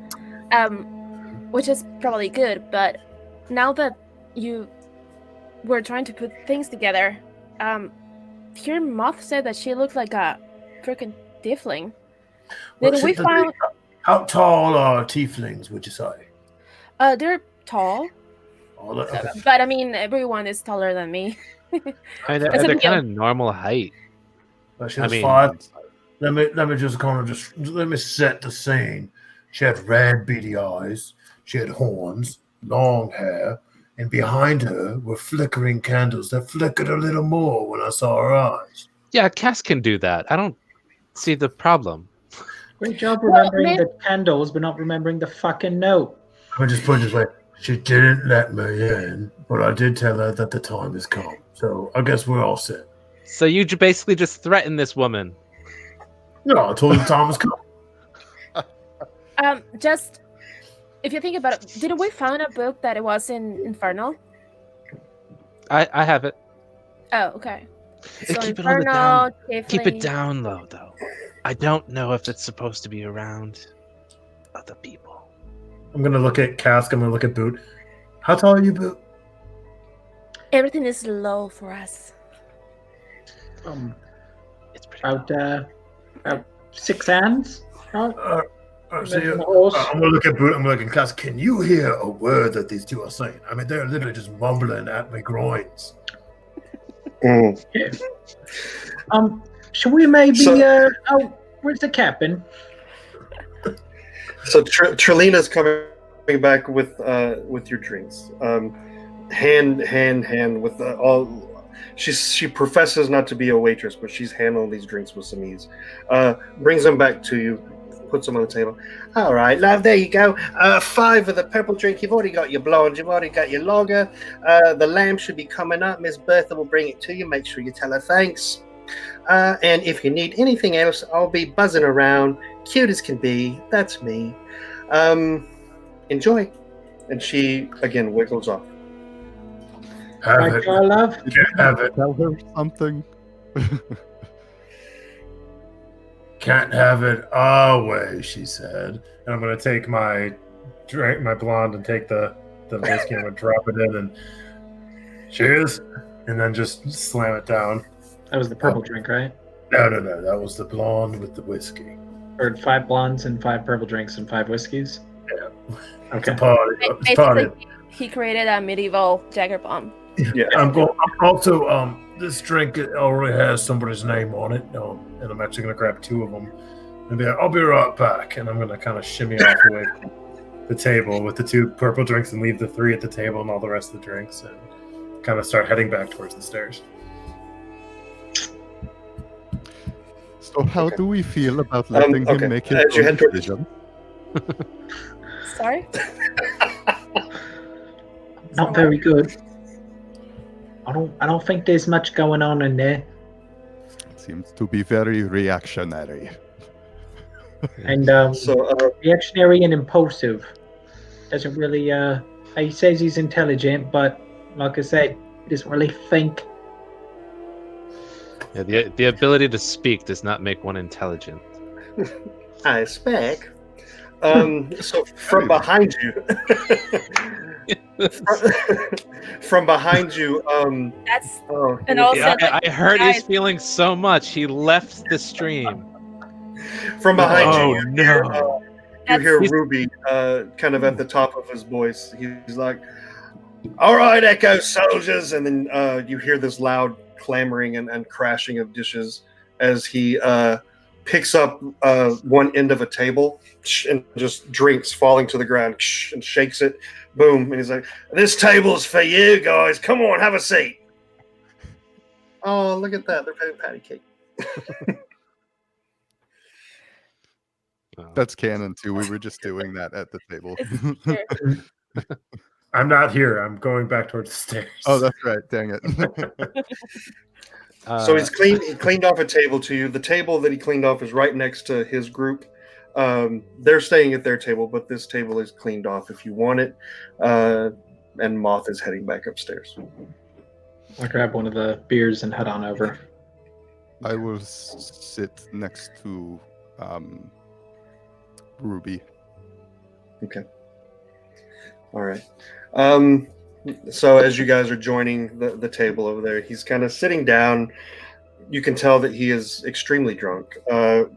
which is probably good. But now that you were trying to put things together, here Moth said that she looked like a freaking tiefling. Then we found. How tall are tieflings, would you say? They're tall. Oh, okay. But I mean, everyone is taller than me. They're kind of normal height. She was 5. Let me just let me set the scene. She had red beady eyes. She had horns, long hair, and behind her were flickering candles that flickered a little more when I saw her eyes. Yeah, Cass can do that. I don't see the problem. Great job remembering the candles, but not remembering the fucking note. I just put it this way. She didn't let me in, but I did tell her that the time has come. So I guess we're all set. So you basically just threatened this woman. No, I told her the time has come. Just if you think about it, didn't we find a book that it was in Infernal? I have it. Oh, okay. So Keep it Infernal, Keep it down low, though. I don't know if it's supposed to be around other people. I'm gonna look at Cask. I'm gonna look at Boot. How tall are you, Boot? Everything is low for us. It's about 6 hands. I'm gonna look at Boot. I'm looking at Cask. Can you hear a word that these two are saying? I mean, they're literally just mumbling at my groins. Yeah. Should we maybe? Where's the captain? So Trelina's coming back with your drinks. Hand with all. She professes not to be a waitress, but she's handling these drinks with some ease. Brings them back to you, puts them on the table. All right, love, there you go. 5 of the purple drink. You've already got your blonde. You've already got your lager. The lamb should be coming up. Miss Bertha will bring it to you. Make sure you tell her thanks. And if you need anything else, I'll be buzzing around. Cute as can be. That's me. Enjoy. And she, again, wiggles off. Have it. Love. Can't have it. Tell her something. Can't have it our way, she said. And I'm gonna take my drink, my blonde, and take the whiskey. I'm gonna drop it in and cheers, and then just slam it down. That was the purple drink, right? No. That was the blonde with the whiskey. Or 5 blondes and 5 purple drinks and 5 whiskeys. Yeah. Okay. It's a party. It's a party. He created a medieval Jagger bomb. Yeah. I'm also this drink already has somebody's name on it, and I'm actually gonna grab 2 of them and be like, I'll be right back, and I'm gonna kind of shimmy off away from the table with the 2 purple drinks and leave the 3 at the table and all the rest of the drinks, and kind of start heading back towards the stairs. So how do we feel about letting him make his own decision? Sorry? Not very good. I don't think there's much going on in there. Seems to be very reactionary. And reactionary and impulsive. Doesn't really he says he's intelligent, but like I said, he doesn't really think. Yeah, the ability to speak does not make one intelligent. I expect. So from behind you, from behind you, that's and also I hurt his feelings so much he left the stream. From behind you hear Ruby kind of at the top of his voice. He's like, "All right, Echo soldiers," and then you hear this loud clamoring and crashing of dishes as he picks up one end of a table and just drinks falling to the ground and shakes it. Boom. And he's like, "This table's for you guys. Come on, have a seat." Oh, look at that. They're having patty cake. That's canon too. We were just doing that at the table. I'm not here. I'm going back towards the stairs. Oh, that's right. Dang it. So he cleaned off a table to you. The table that he cleaned off is right next to his group. They're staying at their table, but this table is cleaned off if you want it. And Moth is heading back upstairs. I'll grab one of the beers and head on over. I will sit next to Ruby. Okay. All right. So as you guys are joining the table over there, he's kind of sitting down. You can tell that he is extremely drunk,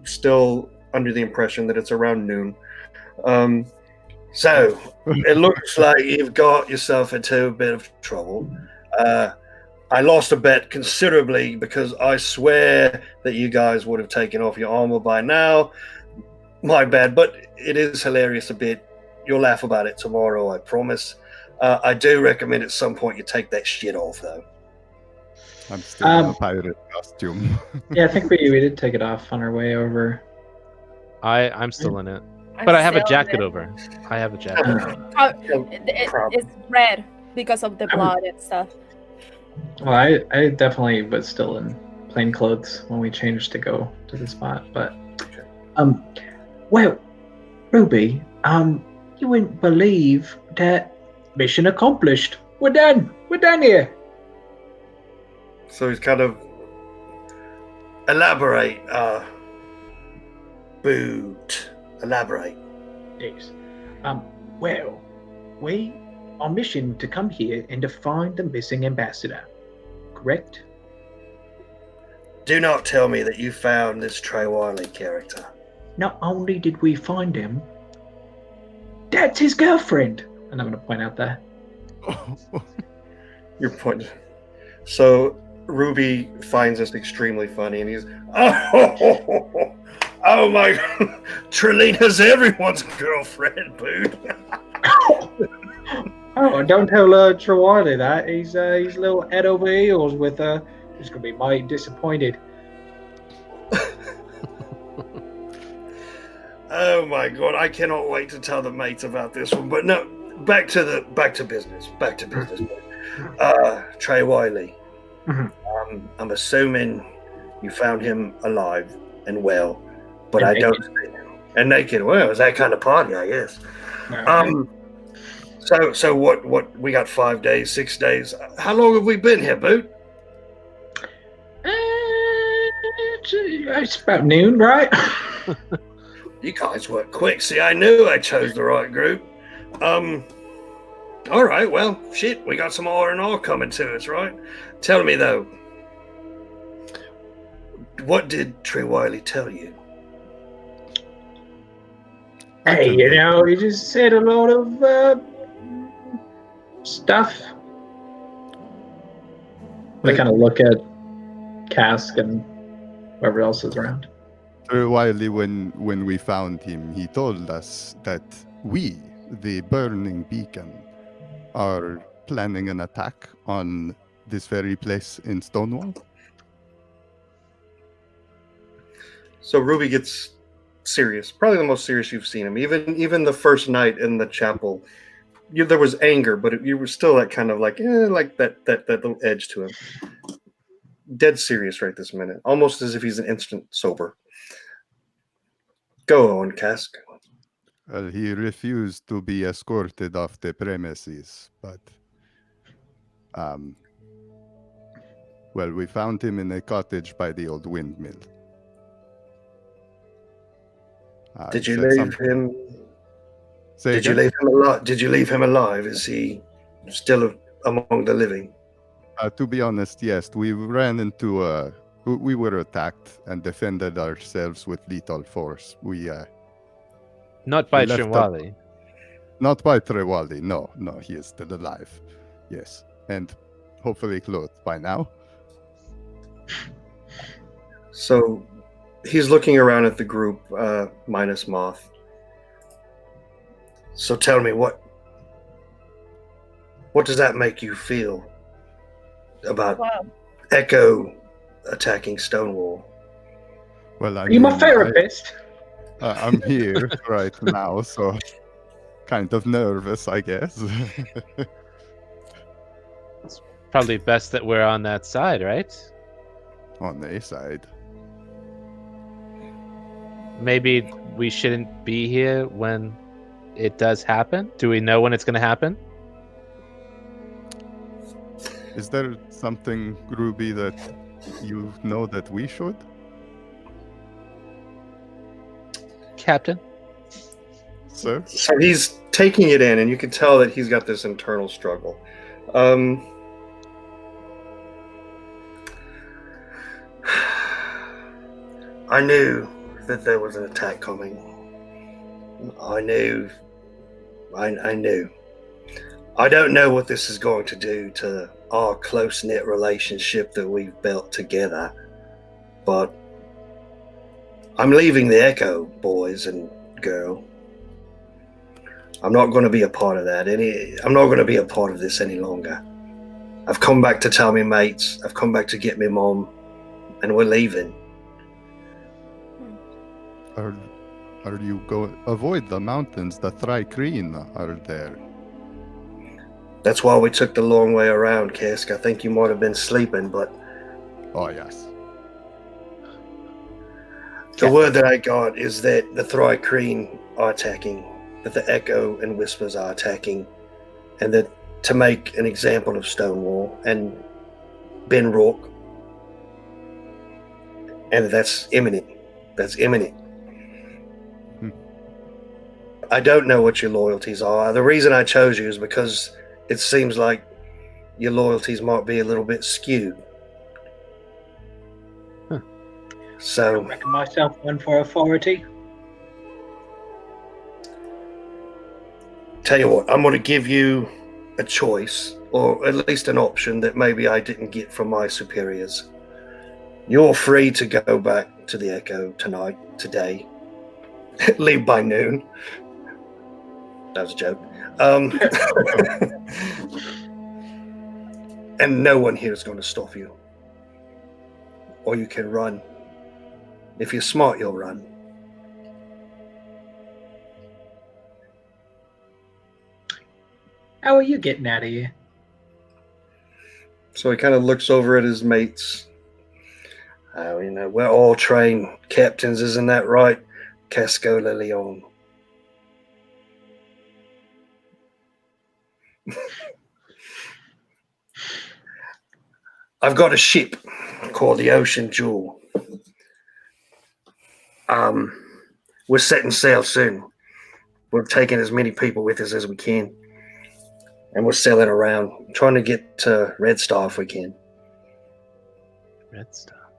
still under the impression that it's around noon. So it looks like you've got yourself into a bit of trouble. I lost a bet considerably because I swear that you guys would have taken off your armor by now. My bad, but it is hilarious a bit. You'll laugh about it tomorrow, I promise. I do recommend at some point you take that shit off, though. I'm still in a pirate costume. Yeah, I think we did take it off on our way over. I'm still in it. But I have a jacket over. I have a jacket. It's red because of the blood and stuff. Well, I definitely was still in plain clothes when we changed to go to the spot, but well, Ruby, you wouldn't believe that mission accomplished. We're done. We're done here. So he's kind of Elaborate, Boot. Elaborate. Yes. Well, we are mission to come here and to find the missing ambassador. Correct? Do not tell me that you found this Trey Wiley character. Not only did we find him, that's his girlfriend. And I'm going to point out that. Your point. So Ruby finds this extremely funny, and he's, oh my God, Trelina's everyone's girlfriend, Boot. Oh, don't tell Trewiley that. He's a little head over heels with he's gonna be mighty disappointed. Oh my God, I cannot wait to tell the mates about this one. But no, back to business. Trey Wiley. Mm-hmm. I'm assuming you found him alive and well, but and I don't. And naked. Well, it was that kind of party, I guess. So what? We got 5 days, 6 days. How long have we been here, Boot? It's about noon, right? You guys work quick. See, I knew I chose the right group. All right, well, shit, we got some R&R coming to us, right? Tell me, though, what did Trey Wiley tell you? Hey, he just said a lot of stuff. I kind of look at Cask and whoever else is around. Wiley, when we found him, he told us that we, the Burning Beacon, are planning an attack on this very place in Stonewall. So Ruby gets serious, probably the most serious you've seen him. Even the first night in the chapel, there was anger, but you were still that kind of like that little edge to him. Dead serious right this minute, almost as if he's an instant sober. Go on, Cask. Well, he refused to be escorted off the premises, but well, we found him in a cottage by the old windmill. Did you leave him? Did you leave him alive? Did you leave him alive? Is he still among the living? To be honest, yes. We ran into we were attacked and defended ourselves with lethal force. Not by Trewiley. Not by Trewiley. No, he is still alive. Yes, and hopefully clothed by now. So he's looking around at the group, minus Moth. So tell me, what does that make you feel about Echo attacking Stonewall? Well, Are you my therapist? I'm here right now, so kind of nervous, I guess. It's probably best that we're on that side, right? On the side. Maybe we shouldn't be here when it does happen. Do we know when it's going to happen? Is there something, Ruby, that you know that we should? Captain? Sir? So he's taking it in, and you can tell that he's got this internal struggle. I knew that there was an attack coming. I knew. I don't know what this is going to do to our close-knit relationship that we've built together, but I'm leaving the Echo, boys and girl. I'm not going to be a part of that. I'm not going to be a part of this any longer. I've come back to tell me mates. I've come back to get me mom, and we're leaving. Are you avoid the mountains? The Thrycreen are there. That's why we took the long way around, Kisk. I think you might have been sleeping, but... Oh, yes. The word that I got is that the Thrycreen are attacking, that the Echo and Whispers are attacking, and that to make an example of Stonewall and Ben Rourke, and that's imminent. That's imminent. I don't know what your loyalties are. The reason I chose you is because it seems like your loyalties might be a little bit skewed. So, I reckon myself one for authority. Tell you what, I'm going to give you a choice, or at least an option that maybe I didn't get from my superiors. You're free to go back to the Echo today. Leave by noon. That was a joke. And no one here is going to stop you. Or you can run. If you're smart, you'll run. How are you getting out of here? So he kind of looks over at his mates. We're all trained captains, isn't that right? Cascola Leon. I've got a ship called the Ocean Jewel. We're setting sail soon. We're taking as many people with us as we can. And we're sailing around, trying to get to Red Star if we can. Red Star.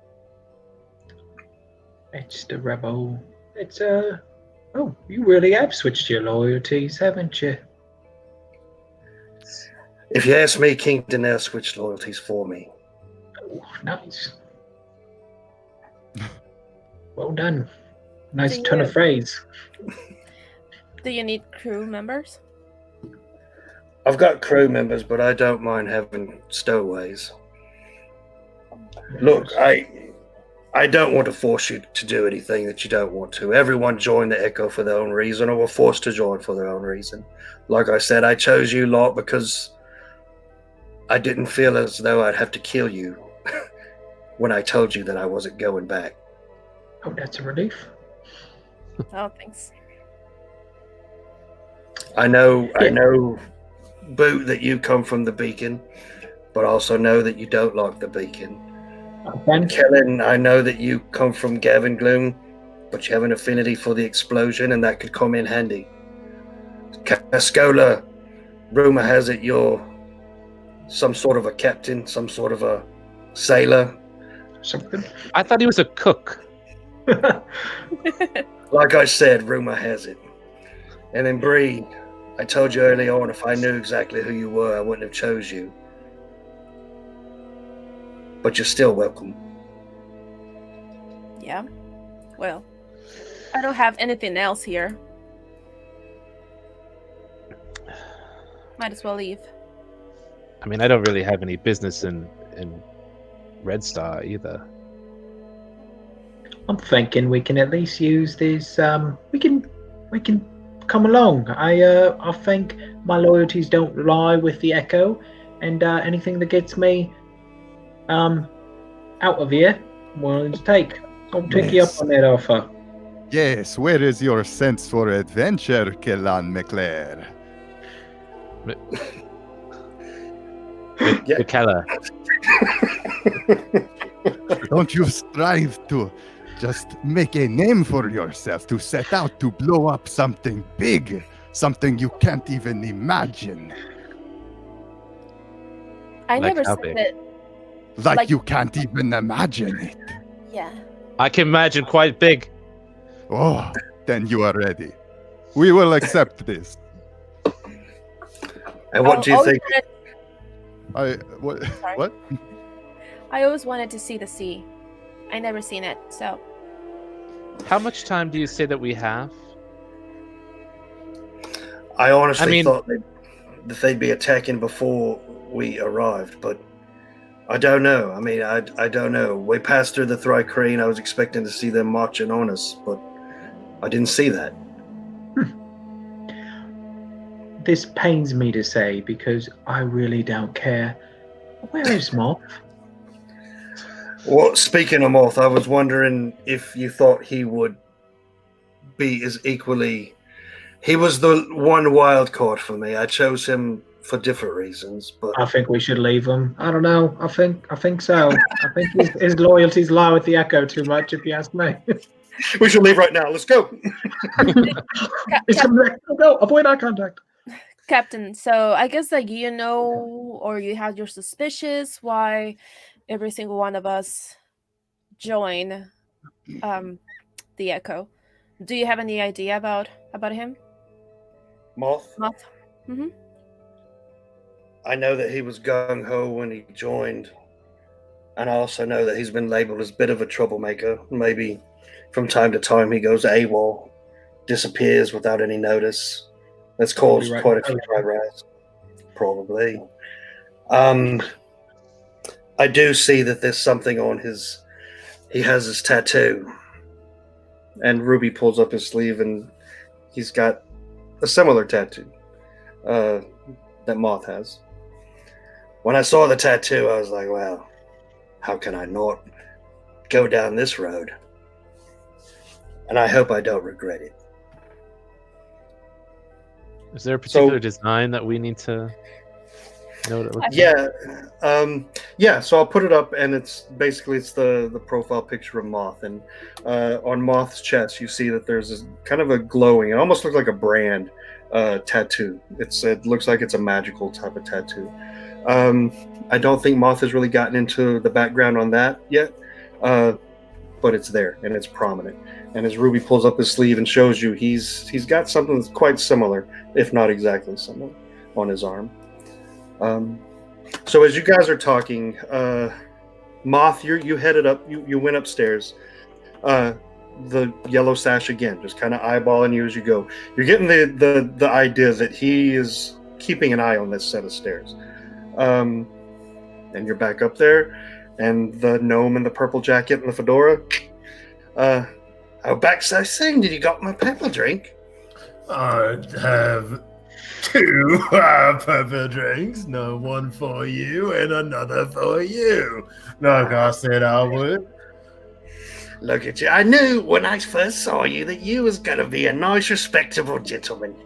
It's the rebel. It's oh, you really have switched your loyalties, haven't you? If you ask me, King Daniel switched loyalties for me. Oh, nice. Well done. Nice turn of phrase. Do you need crew members? I've got crew members, but I don't mind having stowaways. Look, I don't want to force you to do anything that you don't want to. Everyone joined the Echo for their own reason, or were forced to join for their own reason. Like I said, I chose you lot because I didn't feel as though I'd have to kill you when I told you that I wasn't going back. Oh, that's a relief. Oh, thanks. I know, Boot, that you come from the Beacon, but also know that you don't like the Beacon. Kellen, I know that you come from Gavin Gloom, but you have an affinity for the explosion, and that could come in handy. Cascola, rumor has it you're some sort of a captain, some sort of a sailor. Something. I thought he was a cook. Like I said, rumor has it. And then Bree, I told you early on, if I knew exactly who you were, I wouldn't have chose you. But you're still welcome. Yeah. Well, I don't have anything else here. Might as well leave. I mean, I don't really have any business in Red Star either. I'm thinking we can at least use this. We can come along. I think my loyalties don't lie with the Echo, and anything that gets me out of here, I'm willing to take. I'll take you up on that offer. Yes, where is your sense for adventure, Kellan McClare? Mikella. Don't you strive to just make a name for yourself, to set out to blow up something big, something you can't even imagine. I Like never how said big? it. Like you can't even imagine it. Yeah. I can imagine quite big. Oh, then you are ready. We will accept this. And what do you think? What? Sorry. What? I always wanted to see the sea. I never seen it, so How much time do you say that we have? I honestly mean- thought that they'd be attacking before we arrived, but I don't know. I mean, I don't know. We passed through the Thri-Kreen. I was expecting to see them marching on us, but I didn't see that. This pains me to say because I really don't care. Where is Moth? Well, speaking of Moth, I was wondering if you thought he would be as equally... He was the one wild card for me. I chose him for different reasons, but... I think we should leave him. I don't know. I think so. I think his loyalties lie with the Echo too much, if you ask me. We should leave right now. Let's go. It's coming back. Go. Avoid eye contact. Captain, so I guess like you know, or you had your suspicions why every single one of us join the Echo. Do you have any idea about him? Moth? Moth? Mm-hmm. I know that he was gung-ho when he joined, and I also know that he's been labeled as a bit of a troublemaker. Maybe from time to time he goes AWOL, disappears without any notice. That's caused Right. quite a few dry rats, probably. I do see that there's something on his... He has his tattoo. And Ruby pulls up his sleeve and he's got a similar tattoo that Moth has. When I saw the tattoo, I was like, well, how can I not go down this road? And I hope I don't regret it. Is there a particular design that we need to know what it looks like? Yeah. So I'll put it up, and it's the profile picture of Moth, and on Moth's chest, you see that there's this kind of a glowing. It almost looks like a brand tattoo. It looks like it's a magical type of tattoo. I don't think Moth has really gotten into the background on that yet, but it's there and it's prominent. And as Ruby pulls up his sleeve and shows you, he's got something that's quite similar, if not exactly similar, on his arm. So as you guys are talking, Moth, you headed up. You went upstairs. The yellow sash again, just kind of eyeballing you as you go. You're getting the idea that he is keeping an eye on this set of stairs. And you're back up there, and the gnome in the purple jacket and the fedora. Oh, back so soon? Did you got my purple drink? I have 2 purple drinks. No, one for you and another for you. Like I said I would. Look at you. I knew when I first saw you that you was going to be a nice, respectable gentleman.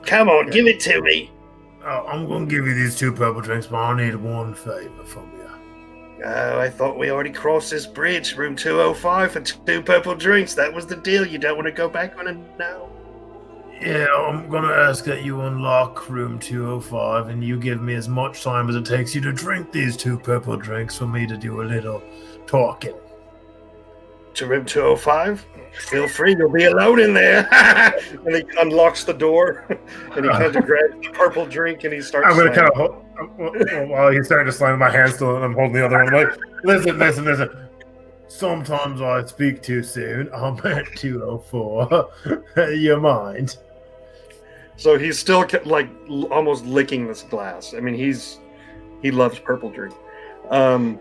Come on, give it to me. Oh, I'm going to give you these 2 purple drinks, but I need one favor from you. Oh, I thought we already crossed this bridge. Room 205 for 2 purple drinks. That was the deal. You don't want to go back on it now? Yeah, I'm going to ask that you unlock room 205 and you give me as much time as it takes you to drink these 2 purple drinks for me to do a little talking. To room 205? Feel free, you'll be alone in there. And he unlocks the door, and he kind of grabs the purple drink, and he starts. I'm going to kind of while he's starting to slam my hand still, and I'm holding the other one. I'm like, listen. Sometimes I speak too soon. I'm at 204. You mind? So he's still like almost licking this glass. I mean, he loves purple drink, but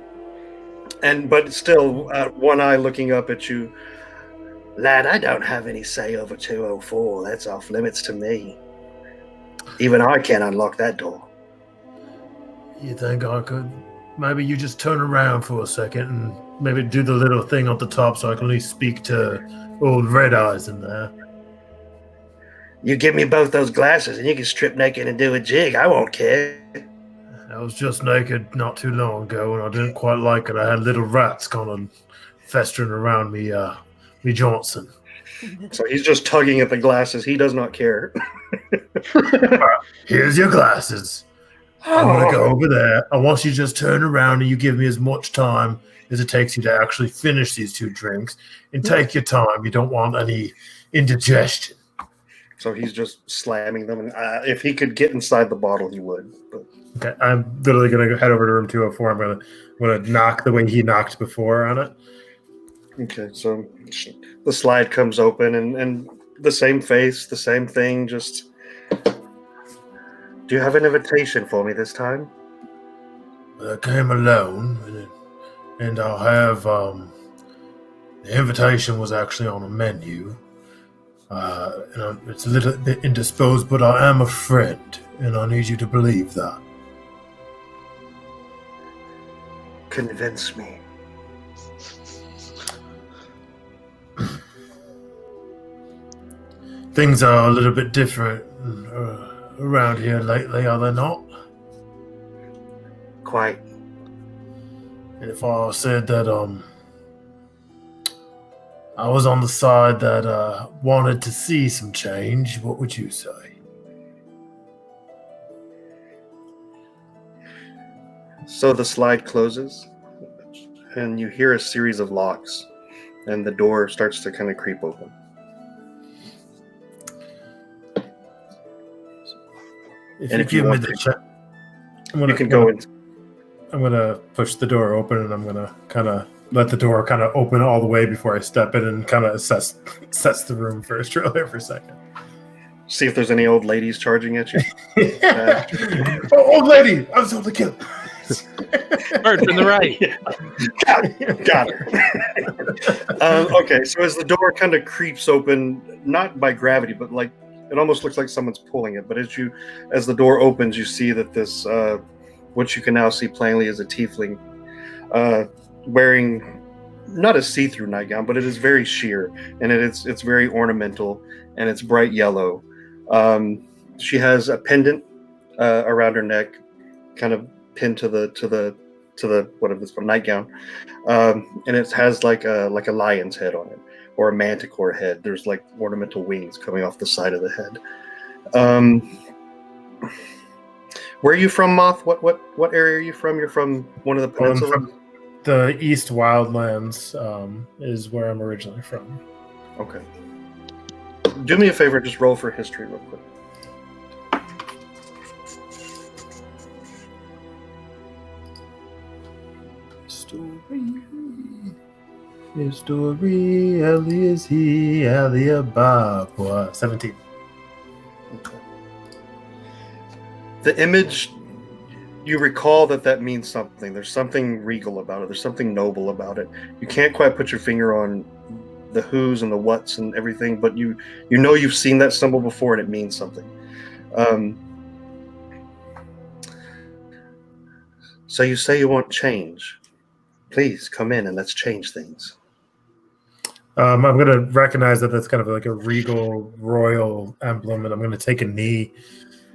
still, one eye looking up at you, lad. I don't have any say over 204. That's off limits to me. Even I can't unlock that door. You think I could? Maybe you just turn around for a second and maybe do the little thing on the top so I can at least speak to old Red Eyes in there. You give me both those glasses and you can strip naked and do a jig. I won't care. I was just naked not too long ago and I didn't quite like it. I had little rats kind of festering around me, me Johnson. So he's just tugging at the glasses. He does not care. Here's your glasses. I'm going to go over there. I want you to just turn around and you give me as much time as it takes you to actually finish these 2 drinks. And take your time. You don't want any indigestion. So he's just slamming them. And if he could get inside the bottle, he would. But. Okay, I'm literally going to head over to room 204. I'm going to knock the way he knocked before on it. Okay, so the slide comes open and the same face, the same thing, just... Do you have an invitation for me this time? I came alone, and I'll have... the invitation was actually on a menu. It's a little bit indisposed, but I am a friend, and I need you to believe that. Convince me. Things are a little bit different around here lately, are they not? Quite. And if I said that I was on the side that wanted to see some change, what would you say? So the slide closes, and you hear a series of locks, and the door starts to kind of creep open. If you give me the chance, you can go in. I'm going to push the door open, and I'm going to kind of let the door kind of open all the way before I step in and kind of assess the room first, really, for a second. See if there's any old ladies charging at you. Old lady! I was told to kill. Bird from the right. Got her. Okay, so as the door kind of creeps open, not by gravity, but like it almost looks like someone's pulling it. But as the door opens, you see that this, what you can now see plainly, is a tiefling wearing not a see-through nightgown, but it is very sheer, and it's very ornamental, and it's bright yellow. She has a pendant around her neck, kind of pinned to the what is this called, nightgown, and it has like a lion's head on it, or a manticore head. There's like ornamental wings coming off the side of the head. Where are you from, Moth? What area are you from? You're from one of the peninsulas? From the East Wildlands is where I'm originally from. Okay. Do me a favor, just roll for history real quick. History, Ellie is he, Ellie Bob. 17. Okay. The image, you recall that means something. There's something regal about it. There's something noble about it. You can't quite put your finger on the who's and the what's and everything, but you know you've seen that symbol before, and it means something. So you say you want change. Please come in and let's change things. I'm going to recognize that that's kind of like a regal royal emblem, and I'm going to take a knee,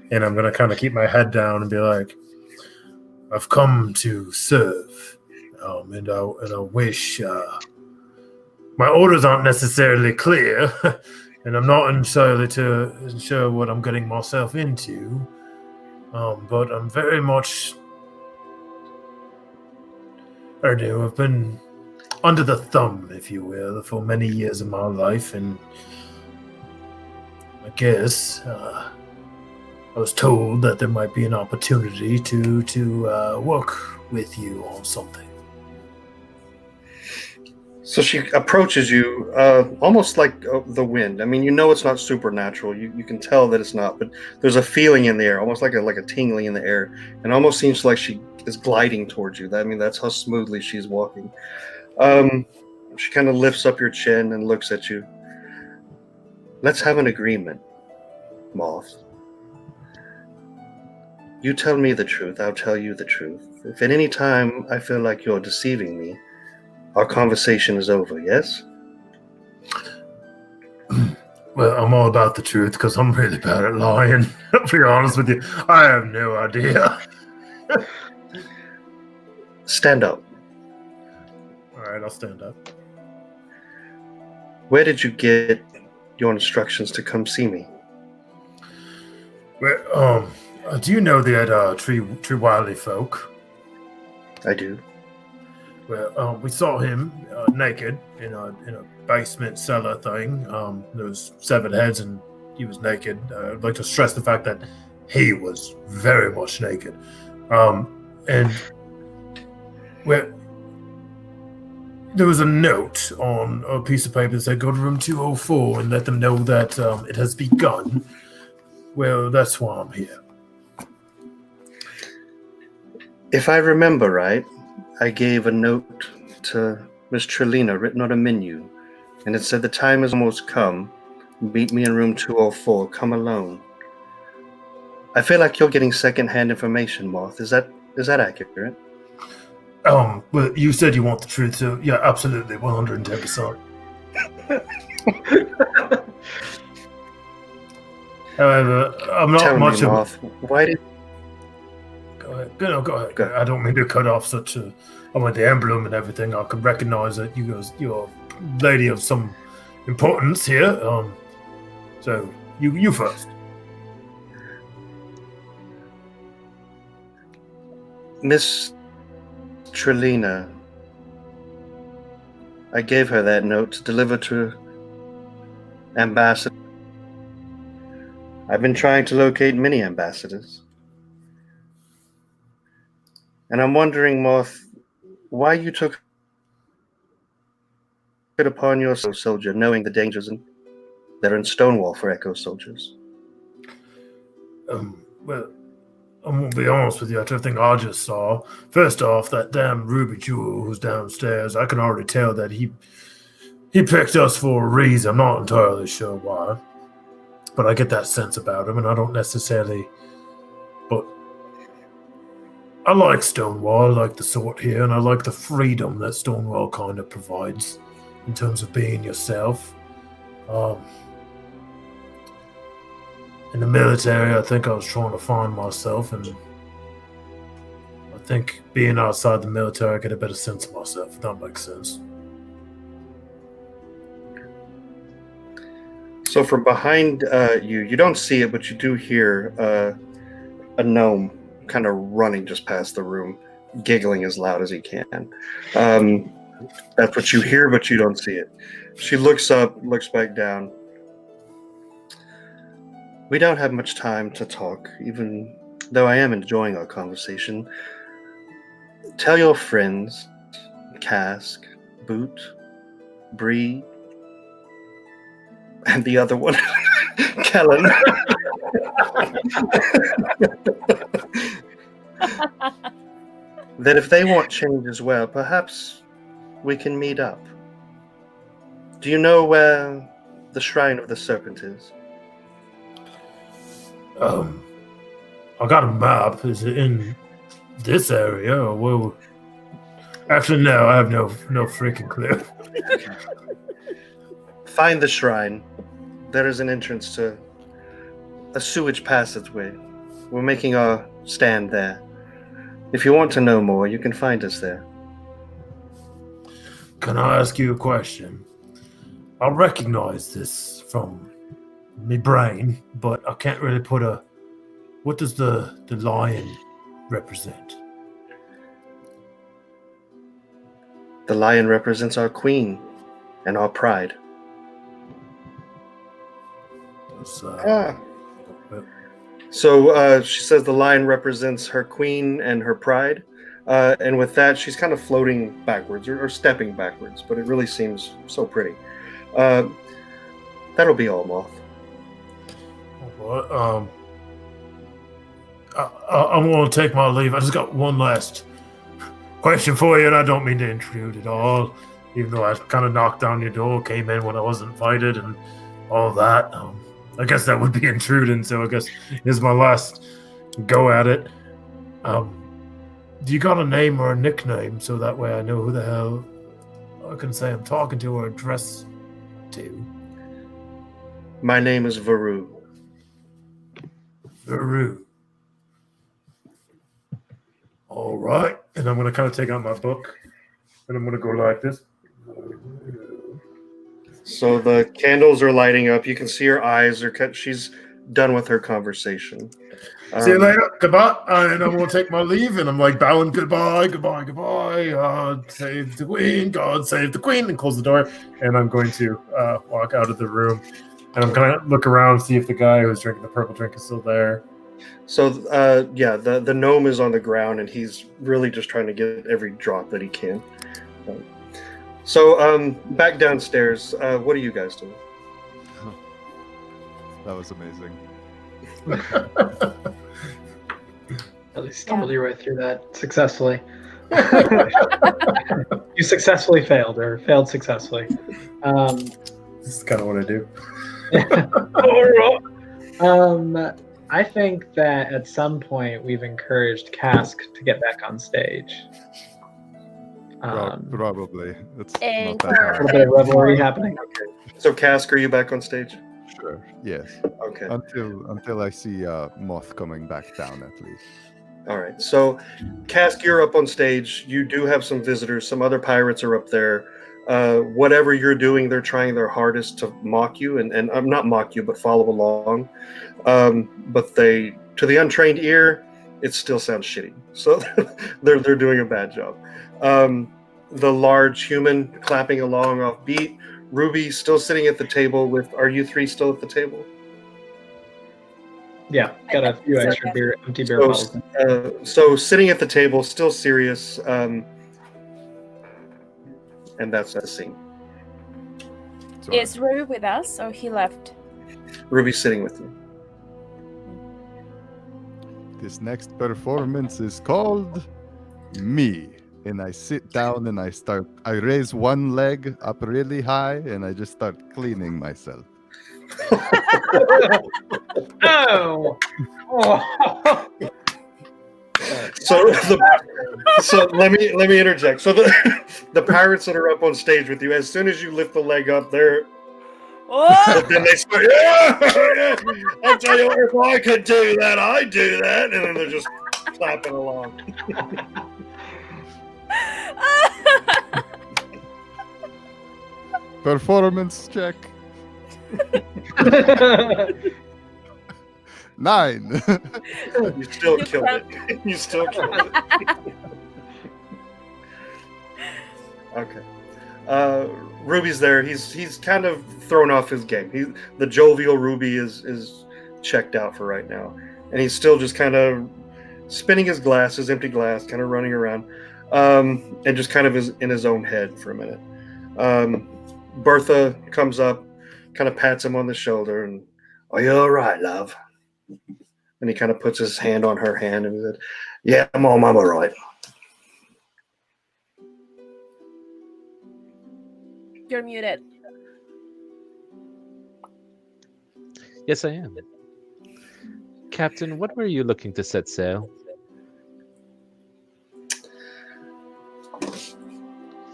and I'm going to kind of keep my head down and be like, I've come to serve, and I wish my orders aren't necessarily clear, and I'm not entirely sure what I'm getting myself into, but I'm very much... I've been under the thumb, if you will, for many years of my life, and I guess I was told that there might be an opportunity to work with you on something. So she approaches you almost like the wind. I mean, you know it's not supernatural. You can tell that it's not, but there's a feeling in the air, almost like a tingling in the air, and almost seems like she is gliding towards you. I mean, that's how smoothly she's walking. She kind of lifts up your chin and looks at you. Let's have an agreement, Moth. You tell me the truth, I'll tell you the truth. If at any time I feel like you're deceiving me, our conversation is over, yes? Well, I'm all about the truth because I'm really bad at lying. I'll be honest with you. I have no idea. Stand up. All right, I'll stand up. Where did you get your instructions to come see me? Well, do you know that Tree Wiley folk? I do. Well, we saw him naked in a basement cellar thing. There was 7 heads and he was naked. I'd like to stress the fact that he was very much naked. And well, there was a note on a piece of paper that said, go to room 204 and let them know that it has begun. Well, that's why I'm here. If I remember right, I gave a note to Miss Trelina written on a menu, and it said the time has almost come. Meet me in room 204. Come alone. I feel like you're getting secondhand information, Moth. Is that accurate? Well, you said you want the truth, so yeah, absolutely, 110%. However, I'm not Tell much me, of Moth, why did... Go ahead. Go ahead. I don't mean to cut off such a... I want the emblem and everything. I can recognize that you're a lady of some importance here. So you first. Miss Trelina, I gave her that note to deliver to Ambassador. I've been trying to locate many ambassadors. And I'm wondering, Moth, why you took it upon yourself, soldier, knowing the dangers that are in Stonewall for Echo soldiers. Well, I'm gonna be honest with you. After everything I just saw, first off, that damn Ruby Jewel who's downstairs, I can already tell that he picked us for a reason. I'm not entirely sure why, but I get that sense about him, and I don't necessarily. But I like Stonewall. I like the sort here, and I like the freedom that Stonewall kind of provides in terms of being yourself. In the military, I think I was trying to find myself, and I think being outside the military, I get a better sense of myself, if that makes sense. So from behind you don't see it, but you do hear a gnome kind of running just past the room, giggling as loud as he can. That's what you hear, but you don't see it. She looks up, looks back down. We don't have much time to talk, even though I am enjoying our conversation. Tell your friends, Cask, Boot, Bree, and the other one, Kellen, that if they want change as well, perhaps we can meet up. Do you know where the Shrine of the Serpent is? I got a map. Is it in this area or where? Actually, no, I have no freaking clue. Find the shrine. There is an entrance to a sewage passageway. We're making our stand there. If you want to know more, you can find us there. Can I ask you a question? I recognize this from my brain, but I can't really put a... What does the lion represent? The lion represents our queen and our pride. So she says the lion represents her queen and her pride. And with that, she's kind of floating backwards or stepping backwards, but it really seems so pretty. That'll be all, Moth. Well, I'm going to take my leave. I just got one last question for you, and I don't mean to intrude at all, even though I kind of knocked on your door, came in when I wasn't invited, and all that. I guess that would be intruding, so I guess here's my last go at it. Do you got a name or a nickname so that way I know who the hell I can say I'm talking to or address to? My name is Varu. Varu. All right. And I'm going to kind of take out my book and I'm going to go like this. So the candles are lighting up. You can see her eyes are cut. She's done with her conversation. See you later. Goodbye. And I'm going to take my leave. And I'm like bowing goodbye, goodbye, goodbye. God save the queen. God save the queen. And close the door. And I'm going to walk out of the room. And I'm going to look around, see if the guy who was drinking the purple drink is still there. So, the gnome is on the ground, and he's really just trying to get every drop that he can. So, back downstairs, what are you guys doing? That was amazing. At least stumbled your way through that successfully. You successfully failed, or failed successfully. This is kind of what I do. I think that at some point we've encouraged Cask to get back on stage. Probably. It's And not that hard. A little bit of revelry happening. Okay. So, Cask, are you back on stage? Sure. Yes. Okay. Until I see Moth coming back down, at least. All right. So, Cask, you're up on stage. You do have some visitors. Some other pirates are up there. Whatever you're doing, they're trying their hardest to mock you, and not mock you, but follow along. But to the untrained ear, it still sounds shitty. So they're doing a bad job. The large human clapping along off beat. Ruby still sitting at the table with. Are you three still at the table? Yeah, got a few extra empty beer bottles. So sitting at the table, still serious. And that's the scene. Sorry. Is Ruby with us, or he left? Ruby's sitting with you. This next performance is called Me. And I sit down and I raise one leg up really high and I just start cleaning myself. Oh! So let me interject. So the pirates that are up on stage with you, as soon as you lift the leg up, they're but then they start. Yeah! I tell you, if I could do that, I'd do that, and then they're just clapping along. Performance check. 9. You still killed it. You still killed it. Okay. Ruby's there. He's kind of thrown off his game. The jovial Ruby is checked out for right now, and he's still just kind of spinning his glass, his empty glass, kind of running around, and just kind of is in his own head for a minute. Bertha comes up, kind of pats him on the shoulder, and, "Are you all right, love?" And he kind of puts his hand on her hand and said, "Yeah, Mom, I'm all right." You're muted. Yes, I am. Captain, what were you looking to set sail?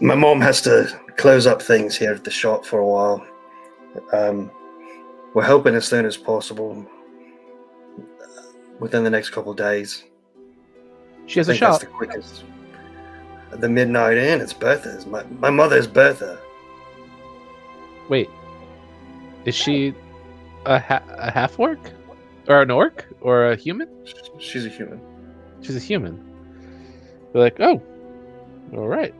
My mom has to close up things here at the shop for a while. We're hoping as soon as possible, within the next couple of days. She has I a think shop. that's the quickest. The Midnight Inn, it's Bertha's. My mother's Bertha. Wait, is she a half orc, or an orc, or a human? She's a human. She's a human. We're like, oh, all right.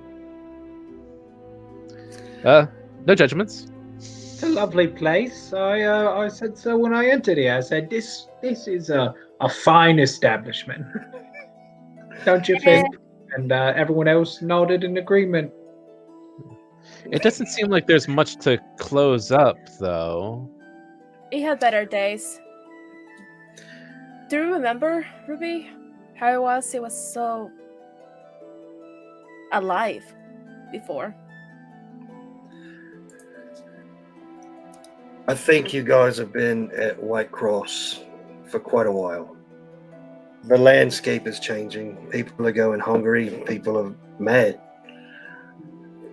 No judgments. It's a lovely place. I said so when I entered here. I said this is a fine establishment. Don't you think? and everyone else nodded in agreement. It doesn't seem like there's much to close up, though. He had better days. Do you remember, Ruby, how it was? It was so alive before. I think you guys have been at White Cross for quite a while. The landscape is changing. People are going hungry. People are mad.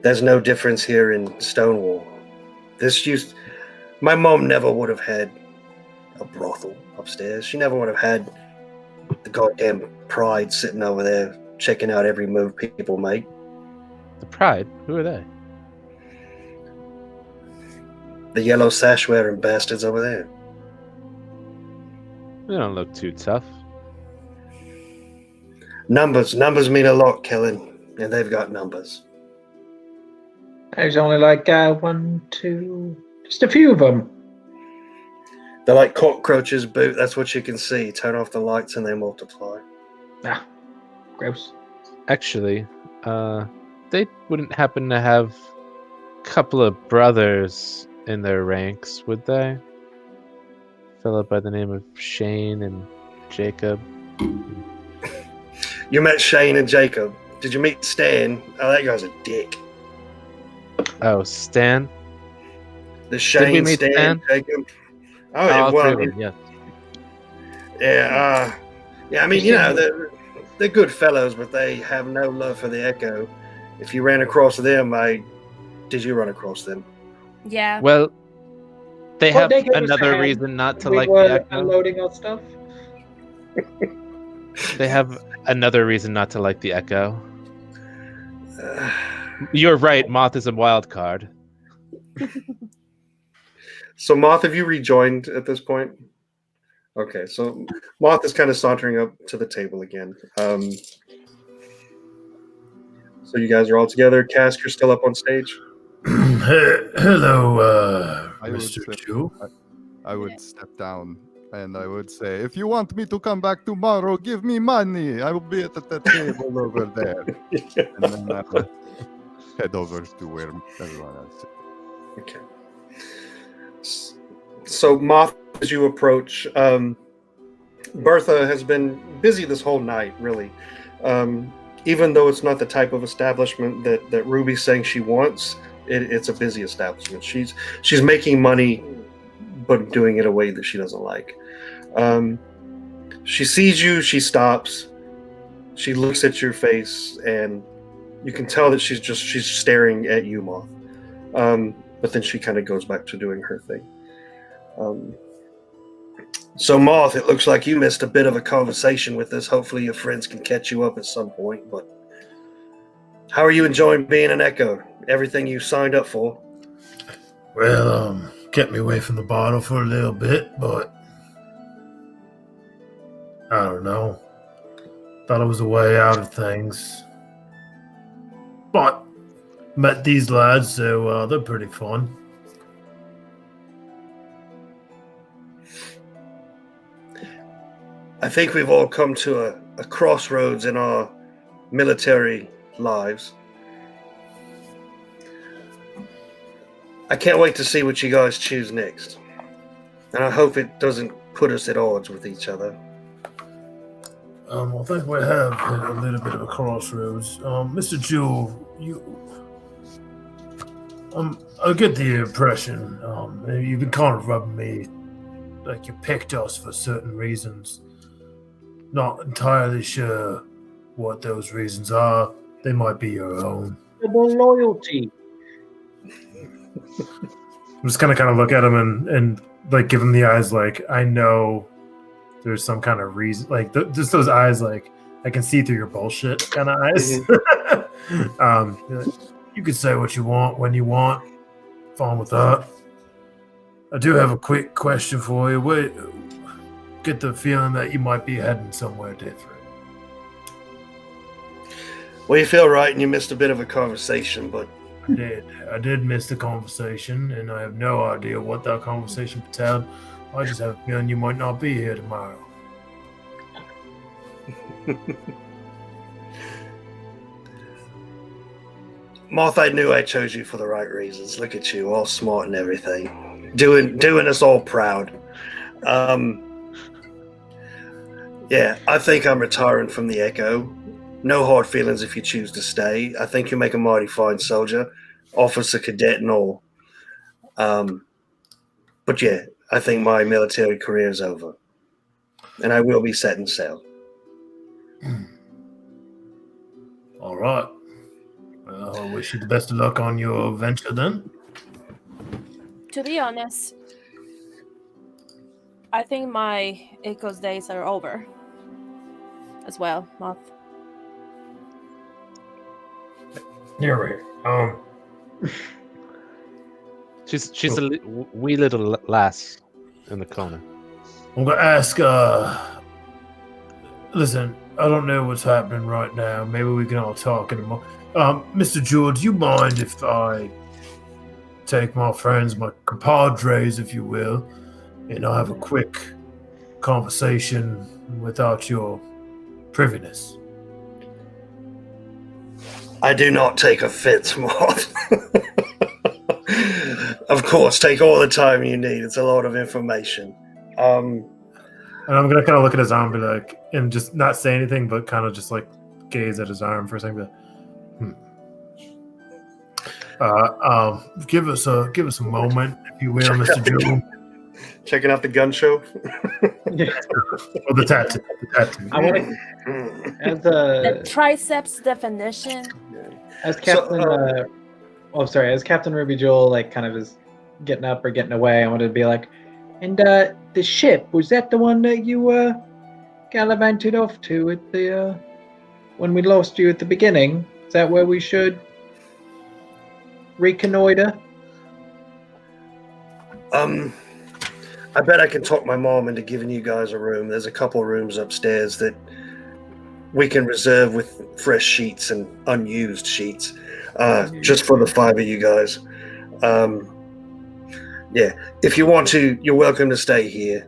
There's no difference here in Stonewall. My mom never would have had a brothel upstairs. She never would have had the goddamn Pride sitting over there checking out every move people make. The Pride? Who are they? The yellow sash wearing bastards over there. They don't look too tough. Numbers mean a lot, Kellen, and they've got numbers. There's only like 1, 2, just a few of them. They're like cockroaches, Boot. That's what you can see. Turn off the lights and they multiply. Ah, gross. Actually, they wouldn't happen to have a couple of brothers in their ranks, would they? Fellow by the name of Shane and Jacob. You met Shane and Jacob. Did you meet Stan? Oh, that guy's a dick. Oh, Stan? The Shane, Stan, Jacob. Oh, yeah, well, I mean, yeah. Yeah, I mean, you know, they're good fellows, but they have no love for the Echo. If you ran across them, did you run across them? Yeah. Well, they have they gave us a another hand reason not to when like we were the Echo. unloading our stuff. They have another reason not to like the Echo. You're right, Moth is a wild card. So, Moth, have you rejoined at this point? Okay, so Moth is kind of sauntering up to the table again. So you guys are all together. Cask, you're still up on stage? Hello, Mr. Chu. I would step down and I would say, if you want me to come back tomorrow, give me money. I will be at the table over there. And then I will head over to where everyone else is. Okay. So, Moth, as you approach, Bertha has been busy this whole night, really. Even though it's not the type of establishment that Ruby's saying she wants, it's a busy establishment. She's making money, but doing it a way that she doesn't like. She sees you, she stops, she looks at your face, and you can tell that she's staring at you, Moth. But then she kind of goes back to doing her thing. So, Moth, it looks like you missed a bit of a conversation with us. Hopefully your friends can catch you up at some point, but how are you enjoying being an Echo? Everything you signed up for? Well, kept me away from the bottle for a little bit, but I don't know. Thought it was a way out of things. But met these lads, so they're pretty fun. I think we've all come to a crossroads in our military lives. I can't wait to see what you guys choose next. And I hope it doesn't put us at odds with each other. I think we have hit a little bit of a crossroads. Mr. Jewell, I get the impression you've been kind of rubbing me like you picked us for certain reasons. Not entirely sure what those reasons are. They might be your own. Loyalty. I'm just gonna kind of look at him and like give him the eyes like I know there's some kind of reason, like just those eyes like I can see through your bullshit kind of eyes. You can say what you want when you want. Fine with that. I do have a quick question for you. Get the feeling that you might be heading somewhere different. Well, you feel right, and you missed a bit of a conversation, but I did miss the conversation, and I have no idea what that conversation entailed. I just have a feeling you might not be here tomorrow. Moth, I knew I chose you for the right reasons. Look at you, all smart and everything. Doing us all proud. Yeah, I think I'm retiring from the Echo. No hard feelings if you choose to stay. I think you make a mighty fine soldier, officer, cadet, and all. But yeah, I think my military career is over. And I will be setting sail. All right. Well, I wish you the best of luck on your venture then. To be honest, I think my Echo's days are over. As well, Moth. Here we're here. She's a wee little lass in the corner. I'm gonna ask. Listen, I don't know what's happening right now. Maybe we can all talk in a moment. Mr. Jewel, do you mind if I take my friends, my compadres, if you will, and I'll have a quick conversation without your priviness? I do not take offense, Moth. Of course, take all the time you need. It's a lot of information. And I'm gonna kind of look at his arm, be like, and just not say anything, but kind of just like gaze at his arm for a second. Be like, give us a moment, if you will, Mr. Jewel. Checking out the gun show. Or the tattoo. I want as The triceps definition. as Captain. As Captain Ruby Jewel, like, kind of is getting up or getting away. I wanted to be like, and the ship, was that the one that you gallivanted off to at the when we lost you at the beginning? Is that where we should reconnoiter? I bet I can talk my mom into giving you guys a room. There's a couple rooms upstairs that we can reserve with fresh sheets and unused sheets, just for the 5 of you guys. Yeah, if you want to, you're welcome to stay here.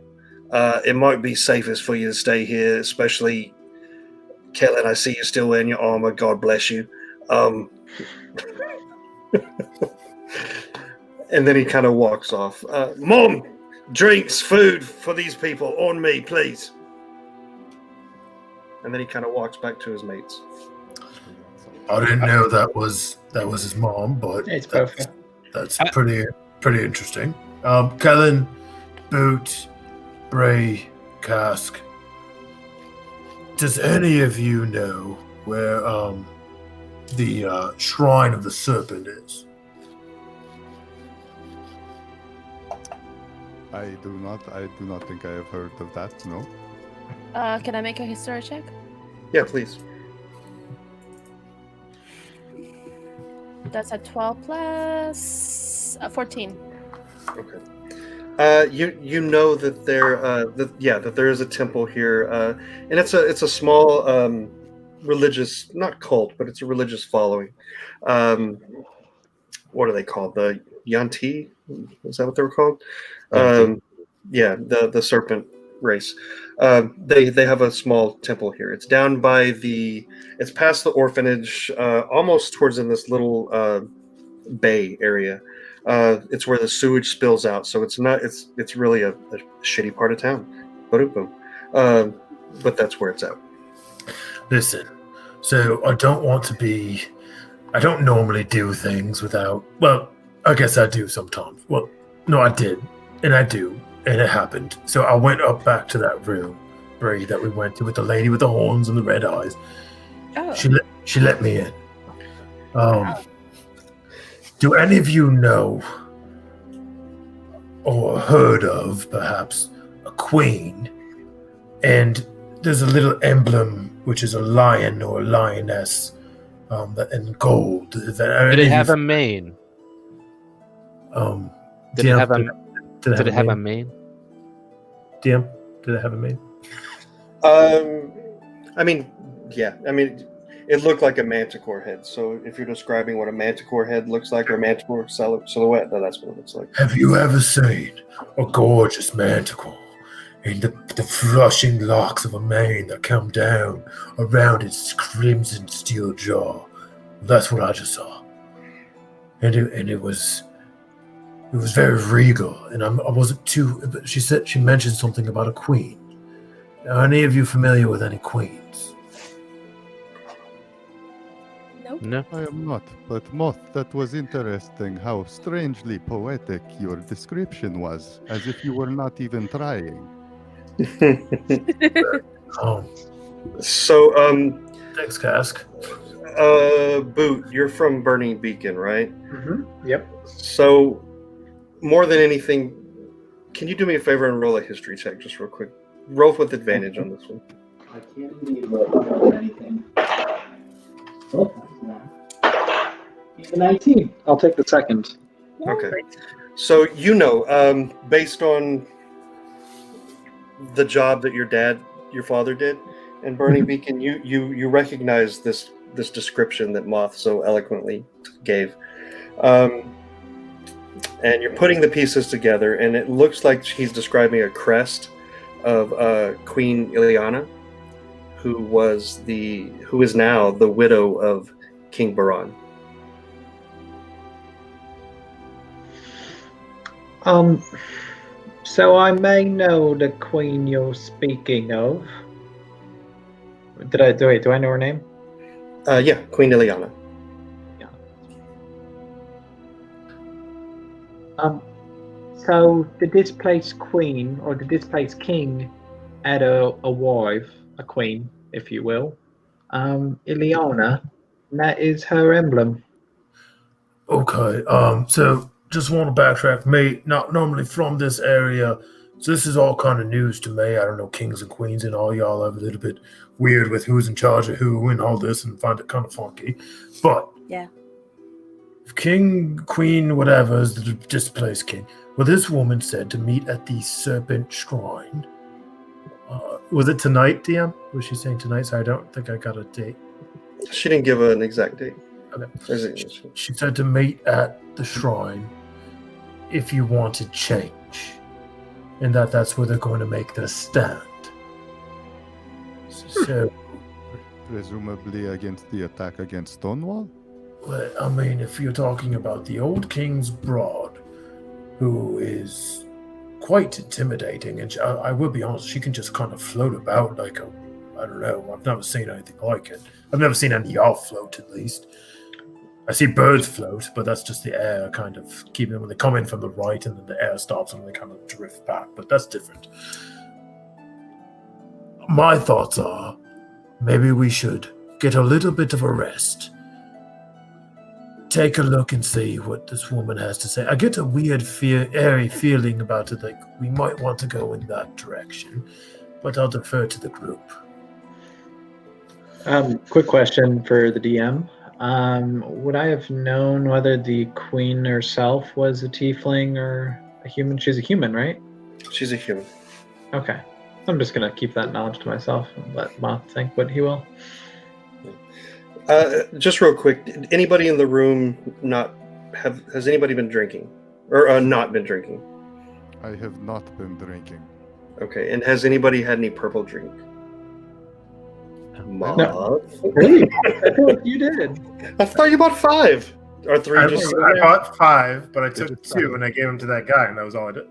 It might be safest for you to stay here, especially Kellen. I see you're still wearing your armor. God bless you. And then he kind of walks off. Mom, drinks, food for these people on me, please. And then he kind of walks back to his mates. I didn't know that was his mom, but It's perfect. that's pretty interesting. Kellen, Boot, Bray, Cask. Does any of you know where the Shrine of the Serpent is? I do not think I have heard of that, no. Can I make a history check? Yeah, please. That's a 12 plus 14. Okay. You know that there is a temple here, and it's a small religious, not cult, but it's a religious following. What are they called? The Yanti? Is that what they were called? Yeah, the serpent race. They have a small temple here. It's down by it's past the orphanage, almost towards in this little bay area. It's where the sewage spills out, so it's really a shitty part of town. But that's where it's at. Listen, so I don't normally do things without, well, I guess I do sometimes. Well, no, I did, and I do, and it happened. So I went up back to that room, Bray, that we went to with the lady with the horns and the red eyes. Oh. She let me in. Do any of you know or heard of, perhaps, a queen? And there's a little emblem, which is a lion or a lioness, that in gold. Did it have a mane? Did it have a mane? DM, did it have a mane? It looked like a manticore head. So if you're describing what a manticore head looks like, or a manticore silhouette, then that's what it looks like. Have you ever seen a gorgeous manticore and the flushing locks of a mane that come down around its crimson steel jaw? That's what I just saw. and it was very regal, and I wasn't too. But she mentioned something about a queen. Are any of you familiar with any queens? Nope. No. I am not, but Moth, that was interesting how strangely poetic your description was, as if you were not even trying. Oh, So, thanks, Cask. Boot, you're from Burning Beacon, right? Mm-hmm. Yep. So, more than anything, can you do me a favor and roll a history check just real quick? Roll with advantage on this one. I can't indeed roll anything. He's a 19. I'll take the second. Okay. So, based on the job that your father did in Burning Beacon, you recognize this description that Moth so eloquently gave. And you're putting the pieces together, and it looks like he's describing a crest of Queen Ileana, who is now the widow of King Baran. So I may know the queen you're speaking of. Do I know her name? Yeah, Queen Ileana. So the displaced queen, or the displaced king, had a wife, a queen, if you will. Ileana, and that is her emblem. Okay. So just want to backtrack. Mate, not normally from this area, so this is all kind of news to me. I don't know kings and queens, and all y'all are a little bit weird with who's in charge of who and all this, and find it kind of funky. But Yeah. king, queen, whatever is the displaced king. Well, this woman said to meet at the Serpent Shrine. Was it tonight, DM? Was she saying tonight? So I don't think I got a date. She didn't give an exact date. Okay. She said to meet at the shrine if you wanted change, and that's where they're going to make their stand. So, Presumably against the attack against Stonewall? well, I mean, if you're talking about the old King's Broad, who is quite intimidating, and I will be honest, she can just kind of float about like I don't know, I've never seen anything like it. I've never seen any of y'all float, at least. I see birds float, but that's just the air kind of keeping them when they come in from the right, and then the air stops and they kind of drift back, but that's different. My thoughts are, maybe we should get a little bit of a rest. Take a look and see what this woman has to say. I get a weird, airy feeling about it, like we might want to go in that direction, but I'll defer to the group. Quick question for the DM. Would I have known whether the queen herself was a tiefling or a human? She's a human, right? She's a human. Okay. I'm just going to keep that knowledge to myself and let Moth think what he will. Just real quick, did anybody in the room has anybody been drinking? Or not been drinking? I have not been drinking. Okay, and has anybody had any purple drink? No. Really? I thought you did. I thought you bought 5 or 3. I bought 5, but I took 2 and I gave them to that guy, and that was all I did.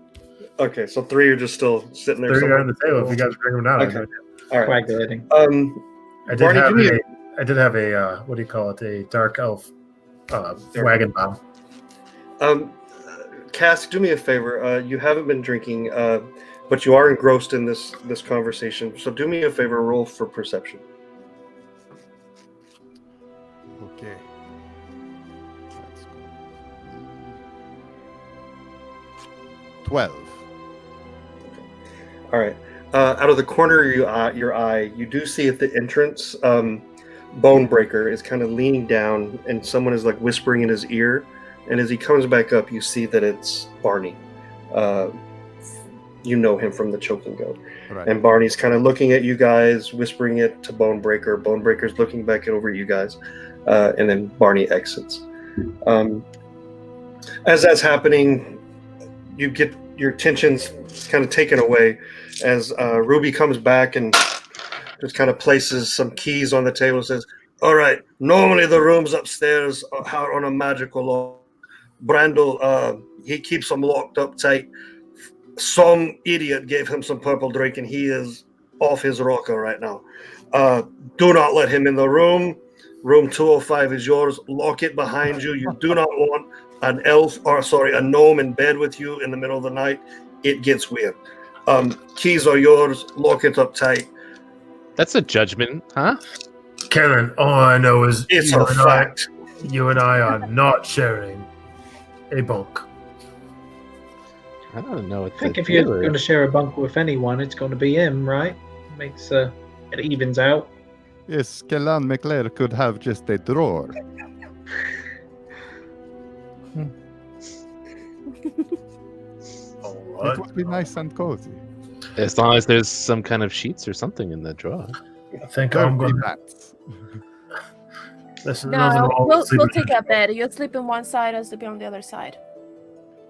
Okay, so 3 are just still sitting there. 3 are on the table. If you guys bring them down, okay. All right. Coagulating. I did have a what do you call it? A dark elf wagon bomb. Cass, do me a favor. You haven't been drinking, but you are engrossed in this conversation. So do me a favor. Roll for perception. Okay. Let's go. 12. All right. Out of the corner of your eye, you do see at the entrance, Bonebreaker is kind of leaning down, and someone is like whispering in his ear. And as he comes back up, you see that it's Barney. You know him from the Choking Goat. Right. And Barney's kind of looking at you guys, whispering it to Bonebreaker. Bonebreaker's looking back over at you guys. And then Barney exits. As that's happening, you get your attention's kind of taken away as Ruby comes back and just kind of places some keys on the table and says, all right, normally the rooms upstairs are on a magical law, Brandel, he keeps them locked up tight. Some idiot gave him some purple drink, and he is off his rocker right now. Do not let him in the room. Room 205 is yours. Lock it behind you. You do not want a gnome in bed with you in the middle of the night. It gets weird. Keys are yours. Lock it up tight. That's a judgment, huh? Kellen, all I know is It's a fact. You and I are not sharing a bunk. I don't know what I think if you're going to share a bunk with anyone, it's going to be him, right? It evens out. Yes, Kellan McClare could have just a drawer. It would be nice and cozy. As long as there's some kind of sheets or something in the drawer. I think I'm going to... No, we'll take a bed. You sleep on one side, I'll sleep on the other side.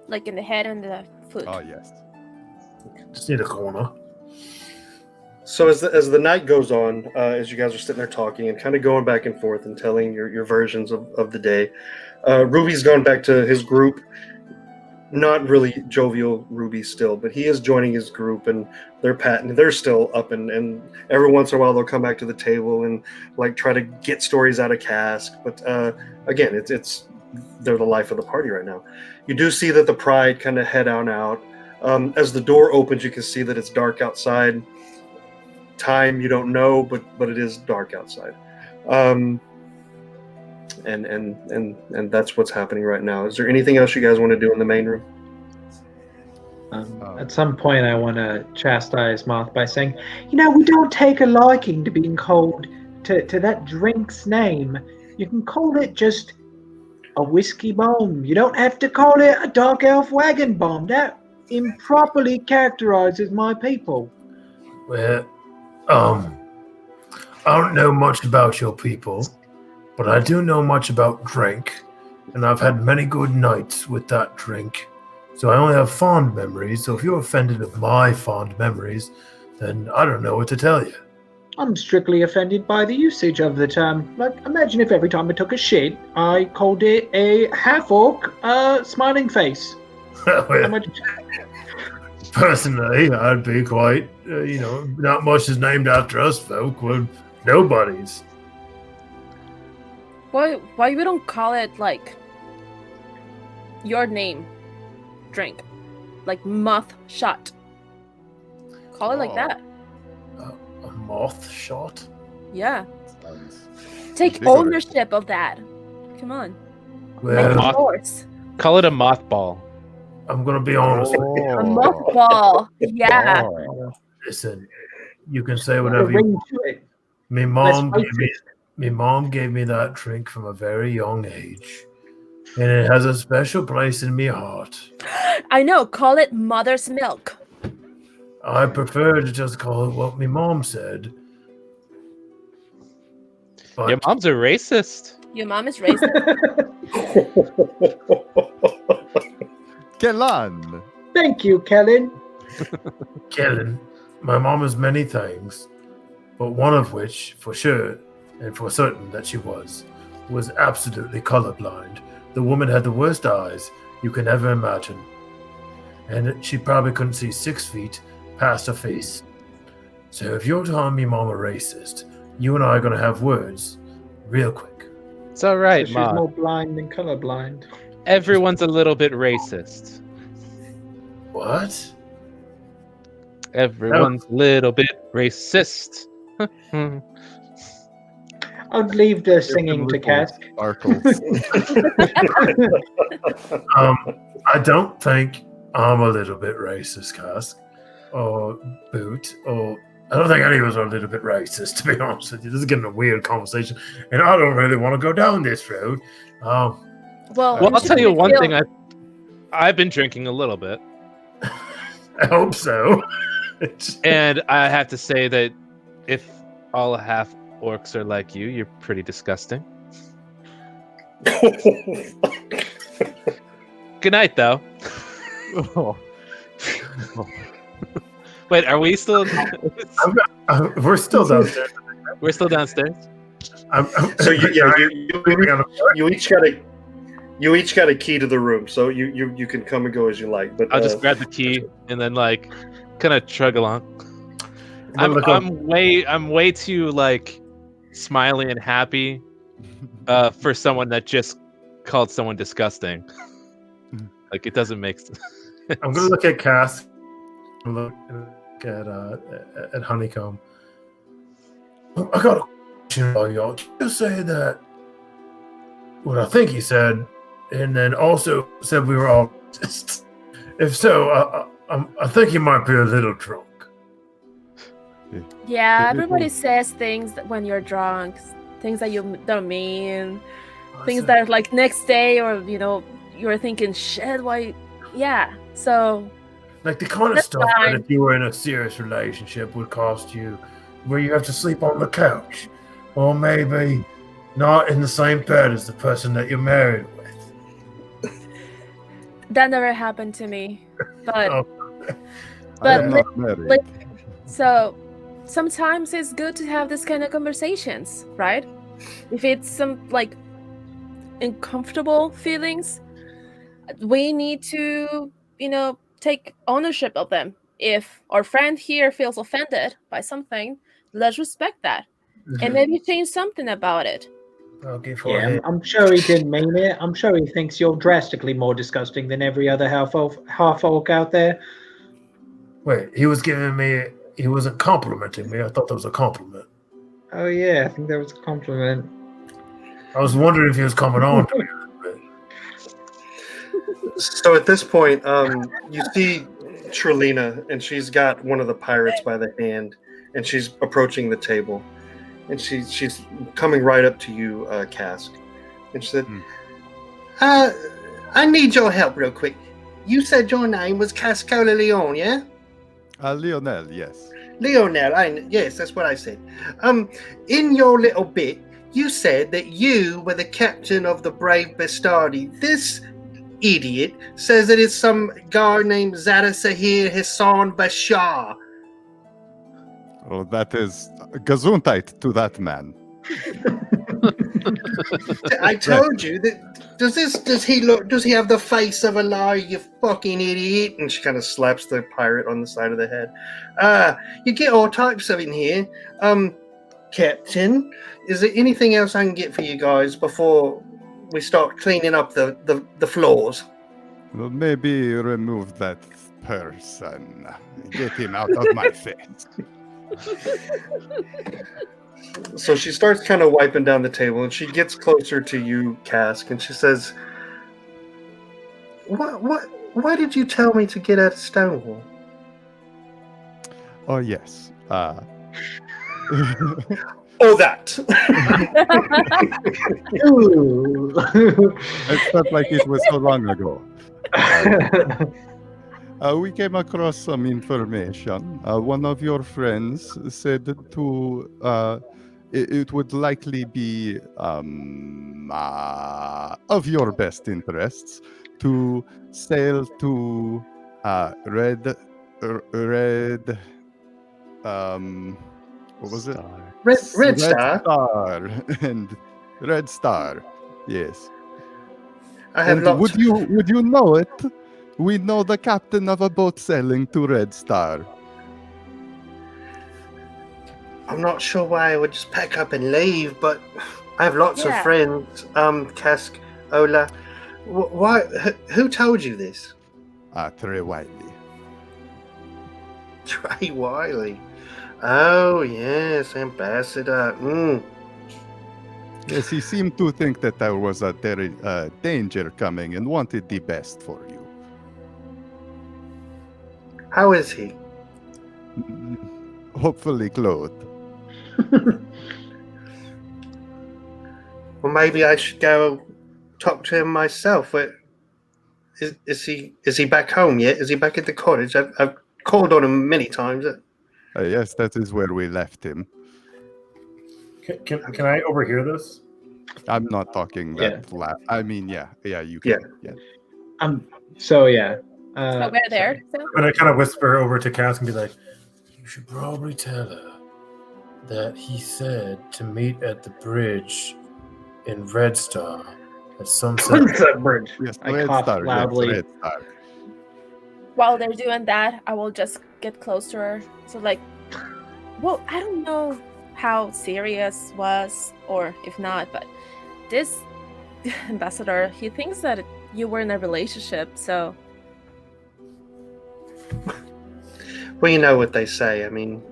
Like in the head and the foot. Oh, yes. Just need a corner. So as the night goes on, as you guys are sitting there talking and kind of going back and forth and telling your versions of the day, Ruby's gone back to his group. Not really jovial Ruby still, but he is joining his group, and they're still up, and every once in a while they'll come back to the table and like try to get stories out of Cask. But again, it's they're the life of the party right now. You do see that the Pride kind of head on out. As the door opens, you can see that it's dark outside. Time you don't know, but it is dark outside. And that's what's happening right now. Is there anything else you guys want to do in the main room? At some point, I want to chastise Moth by saying, we don't take a liking to being called to that drink's name. You can call it just a whiskey bomb. You don't have to call it a dark elf wagon bomb. That improperly characterizes my people. Well, I don't know much about your people, but I do know much about drink, and I've had many good nights with that drink. So I only have fond memories, so if you're offended of my fond memories, then I don't know what to tell you. I'm strictly offended by the usage of the term. Like, imagine if every time I took a shit, I called it a half-orc smiling face. Well, personally, I'd be quite, not much is named after us folk. Well, nobody's. Why we don't call it like your name drink, like moth shot? Call it like that. A moth shot? Yeah. Take ownership of that. Come on. Well, call it a mothball. I'm gonna be honest with you. A mothball. Yeah. Listen, you can say whatever you want. My mom gave me that drink from a very young age, and it has a special place in my heart. I know. Call it mother's milk. I prefer to just call it what my mom said. But your mom's a racist. Your mom is racist. Kellan. Thank you, Kellen. Kellen, my mom is many things, but one of which, for sure, and for certain that she was absolutely colorblind. The woman had the worst eyes you can ever imagine. And she probably couldn't see 6 feet past her face. So if you're telling me mom a racist, you and I are going to have words real quick. It's all right, She's Mom. more blind than colorblind. Everyone's a little bit racist. What? Everyone's a little bit racist. I'd leave the singing to Cask. I don't think I'm a little bit racist, Cask, or Boot, or I don't think any of us are a little bit racist, to be honest with you. This is getting a weird conversation, and I don't really want to go down this road. Well, I'll tell you one thing. I've been drinking a little bit. I hope so. And I have to say that if all half orcs are like you, you're pretty disgusting. Good night, though. Wait, are we still? We're still downstairs. We're still downstairs. So you each got You each got a key to the room, so you can come and go as you like. But I'll just grab the key and then like kind of chug along. I'm way too like smiley and happy for someone that just called someone disgusting. Like it doesn't make sense. I'm gonna look at Cass. Look at Honeycomb. I got a question about y'all. Just say that what I think he said, and then also said we were all racist. If so, I think he might be a little drunk. Yeah, everybody says things that when you're drunk, things that you don't mean, things that are like next day, or you're thinking shit. Why? Yeah. So. Like the kind of stuff that if you were in a serious relationship would cost you, where you have to sleep on the couch, or maybe not in the same bed as the person that you're married with. That never happened to me, but married. so sometimes it's good to have this kind of conversations, right? If it's some like uncomfortable feelings, we need to take ownership of them. If our friend here feels offended by something, let's respect that and maybe change something about it. Yeah, I'm sure he didn't mean it. I'm sure he thinks you're drastically more disgusting than every other half-orc out there. Wait, he wasn't complimenting me. I thought that was a compliment. Oh yeah, I think that was a compliment. I was wondering if he was coming on to me. So at this point, you see Trelina, and she's got one of the pirates by the hand, and she's approaching the table, and she's coming right up to you, Cask, and she said, I need your help real quick. You said your name was Cascola Leon, yeah? Lionel, yes. Lionel, yes, that's what I said. In your little bit, you said that you were the captain of the Brave Bastardi. This idiot says that it's some guy named Zada Sahir Hassan Bashar. Oh, that is Gesundheit to that man. I told you that. Does he have the face of a liar, you fucking idiot? and she kind of slaps the pirate on the side of the head. You get all types of in here. Captain, is there anything else I can get for you guys before we start cleaning up the floors? Well, maybe remove that person. Get him out of my face. So she starts kind of wiping down the table, and she gets closer to you, Cask, and she says, Why did you tell me to get out of Stonewall? Oh, yes. Oh, that. It felt like it was so long ago. We came across some information. One of your friends said it would likely be of your best interests to sail to Red. What was it? Red Star. Star and Red Star. Yes. I have lots. Would you know it? We know the captain of a boat sailing to Red Star. I'm not sure why I would just pack up and leave, but I have lots of friends. Cask, Ola. Why? Who told you this? Trey Wiley. Trey Wiley. Oh yes, Ambassador. Yes, he seemed to think that there was a danger coming and wanted the best for you. How is he? Hopefully clothed. Well, maybe I should go talk to him myself. Is he back home yet? Is he back at the cottage? I've called on him many times. Yes, that is where we left him. Can I overhear this? I'm not talking that loud. I mean, yeah, you can. Yeah. So yeah. So we're there. And I kind of whisper over to Cass and be like, "You should probably tell her that he said to meet at the bridge in Red Star at sunset. Sunset Bridge. Yes, I Red cough Star, yes, loudly. Red Star. While they're doing that, I will just get close to her. So like, well, I don't know how Sirius was, or if not, but this ambassador, he thinks that you were in a relationship, so... Well, you know what they say. I mean,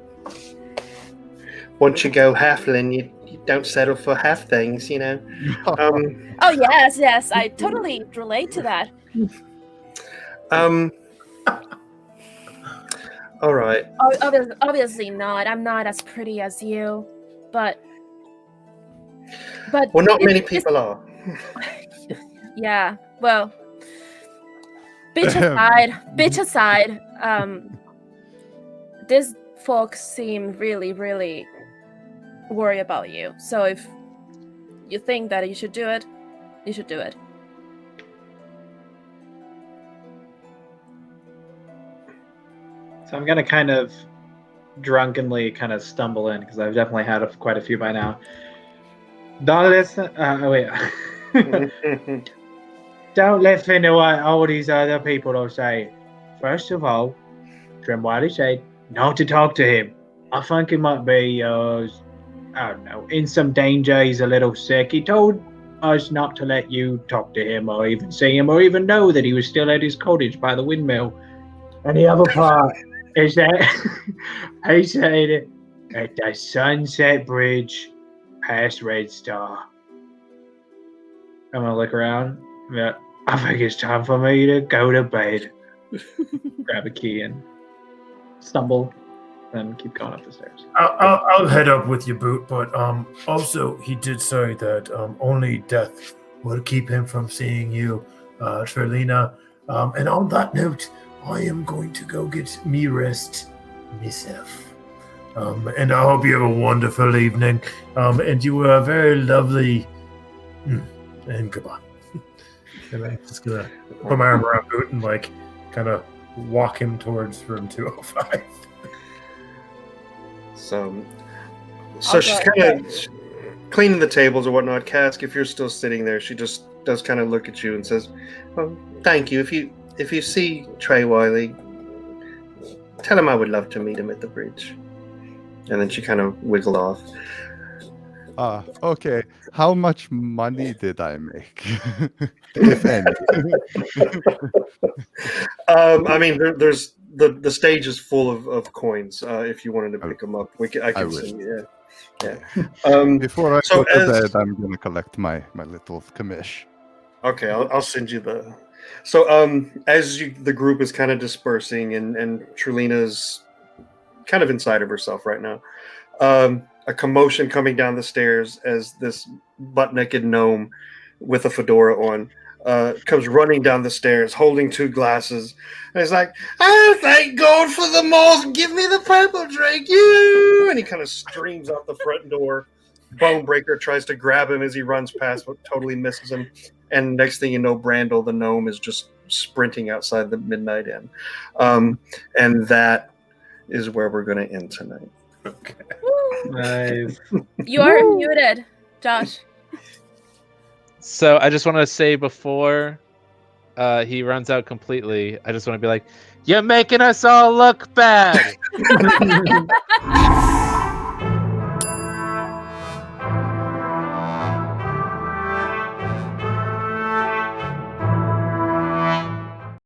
once you go halfling, you don't settle for half things, you know? Oh, yes, I totally relate to that. All right. Obviously not. I'm not as pretty as you, but Well, not many people are. Yeah, well, bitch aside, these folks seem really, really worried about you. So if you think that you should do it, you should do it. So I'm gonna kind of drunkenly kind of stumble in because I've definitely had quite a few by now. Don't listen. Wait. Don't listen to what all these other people will say. First of all, Trim Wiley said not to talk to him. I think he might be, I don't know, in some danger. He's a little sick. He told us not to let you talk to him or even see him or even know that he was still at his cottage by the windmill. And the other part is that he said at the Sunset Bridge past Red Star. I'm going to look around. Yeah, I think it's time for me to go to bed. Grab a key and stumble, and keep going up the stairs. I'll head up with you, Boot. But also he did say that only death will keep him from seeing you, Trilina. And on that note, I am going to go get me rest myself. And I hope you have a wonderful evening. And you were very lovely. And goodbye. And I'm just gonna put my arm around Boot and like kind of walk him towards room 205. So she's kind of cleaning the tables or whatnot. Cask, if you're still sitting there, she just does kind of look at you and says, "Oh, thank you. If you see Trey Wiley, tell him I would love to meet him at the bridge." And then she kind of wiggled off. Okay. How much money did I make? If any. I mean, there's the stage is full of coins. If you wanted to pick them up, I can send you. Yeah. Before I go to bed, I'm gonna collect my little commish. Okay, I'll send you the. So as the group is kind of dispersing and Trilina's kind of inside of herself right now. A commotion coming down the stairs as this butt-naked gnome with a fedora on comes running down the stairs holding two glasses. And he's like, "Oh, thank God for the moth. Give me the purple drink, you!" And he kind of streams out the front door. Bonebreaker tries to grab him as he runs past, but totally misses him. And next thing you know, Brandel, the gnome, is just sprinting outside the Midnight Inn. And that is where we're going to end tonight. Okay. Nice. You are muted, Josh. So I just want to say before he runs out completely, I just want to be like, "You're making us all look bad."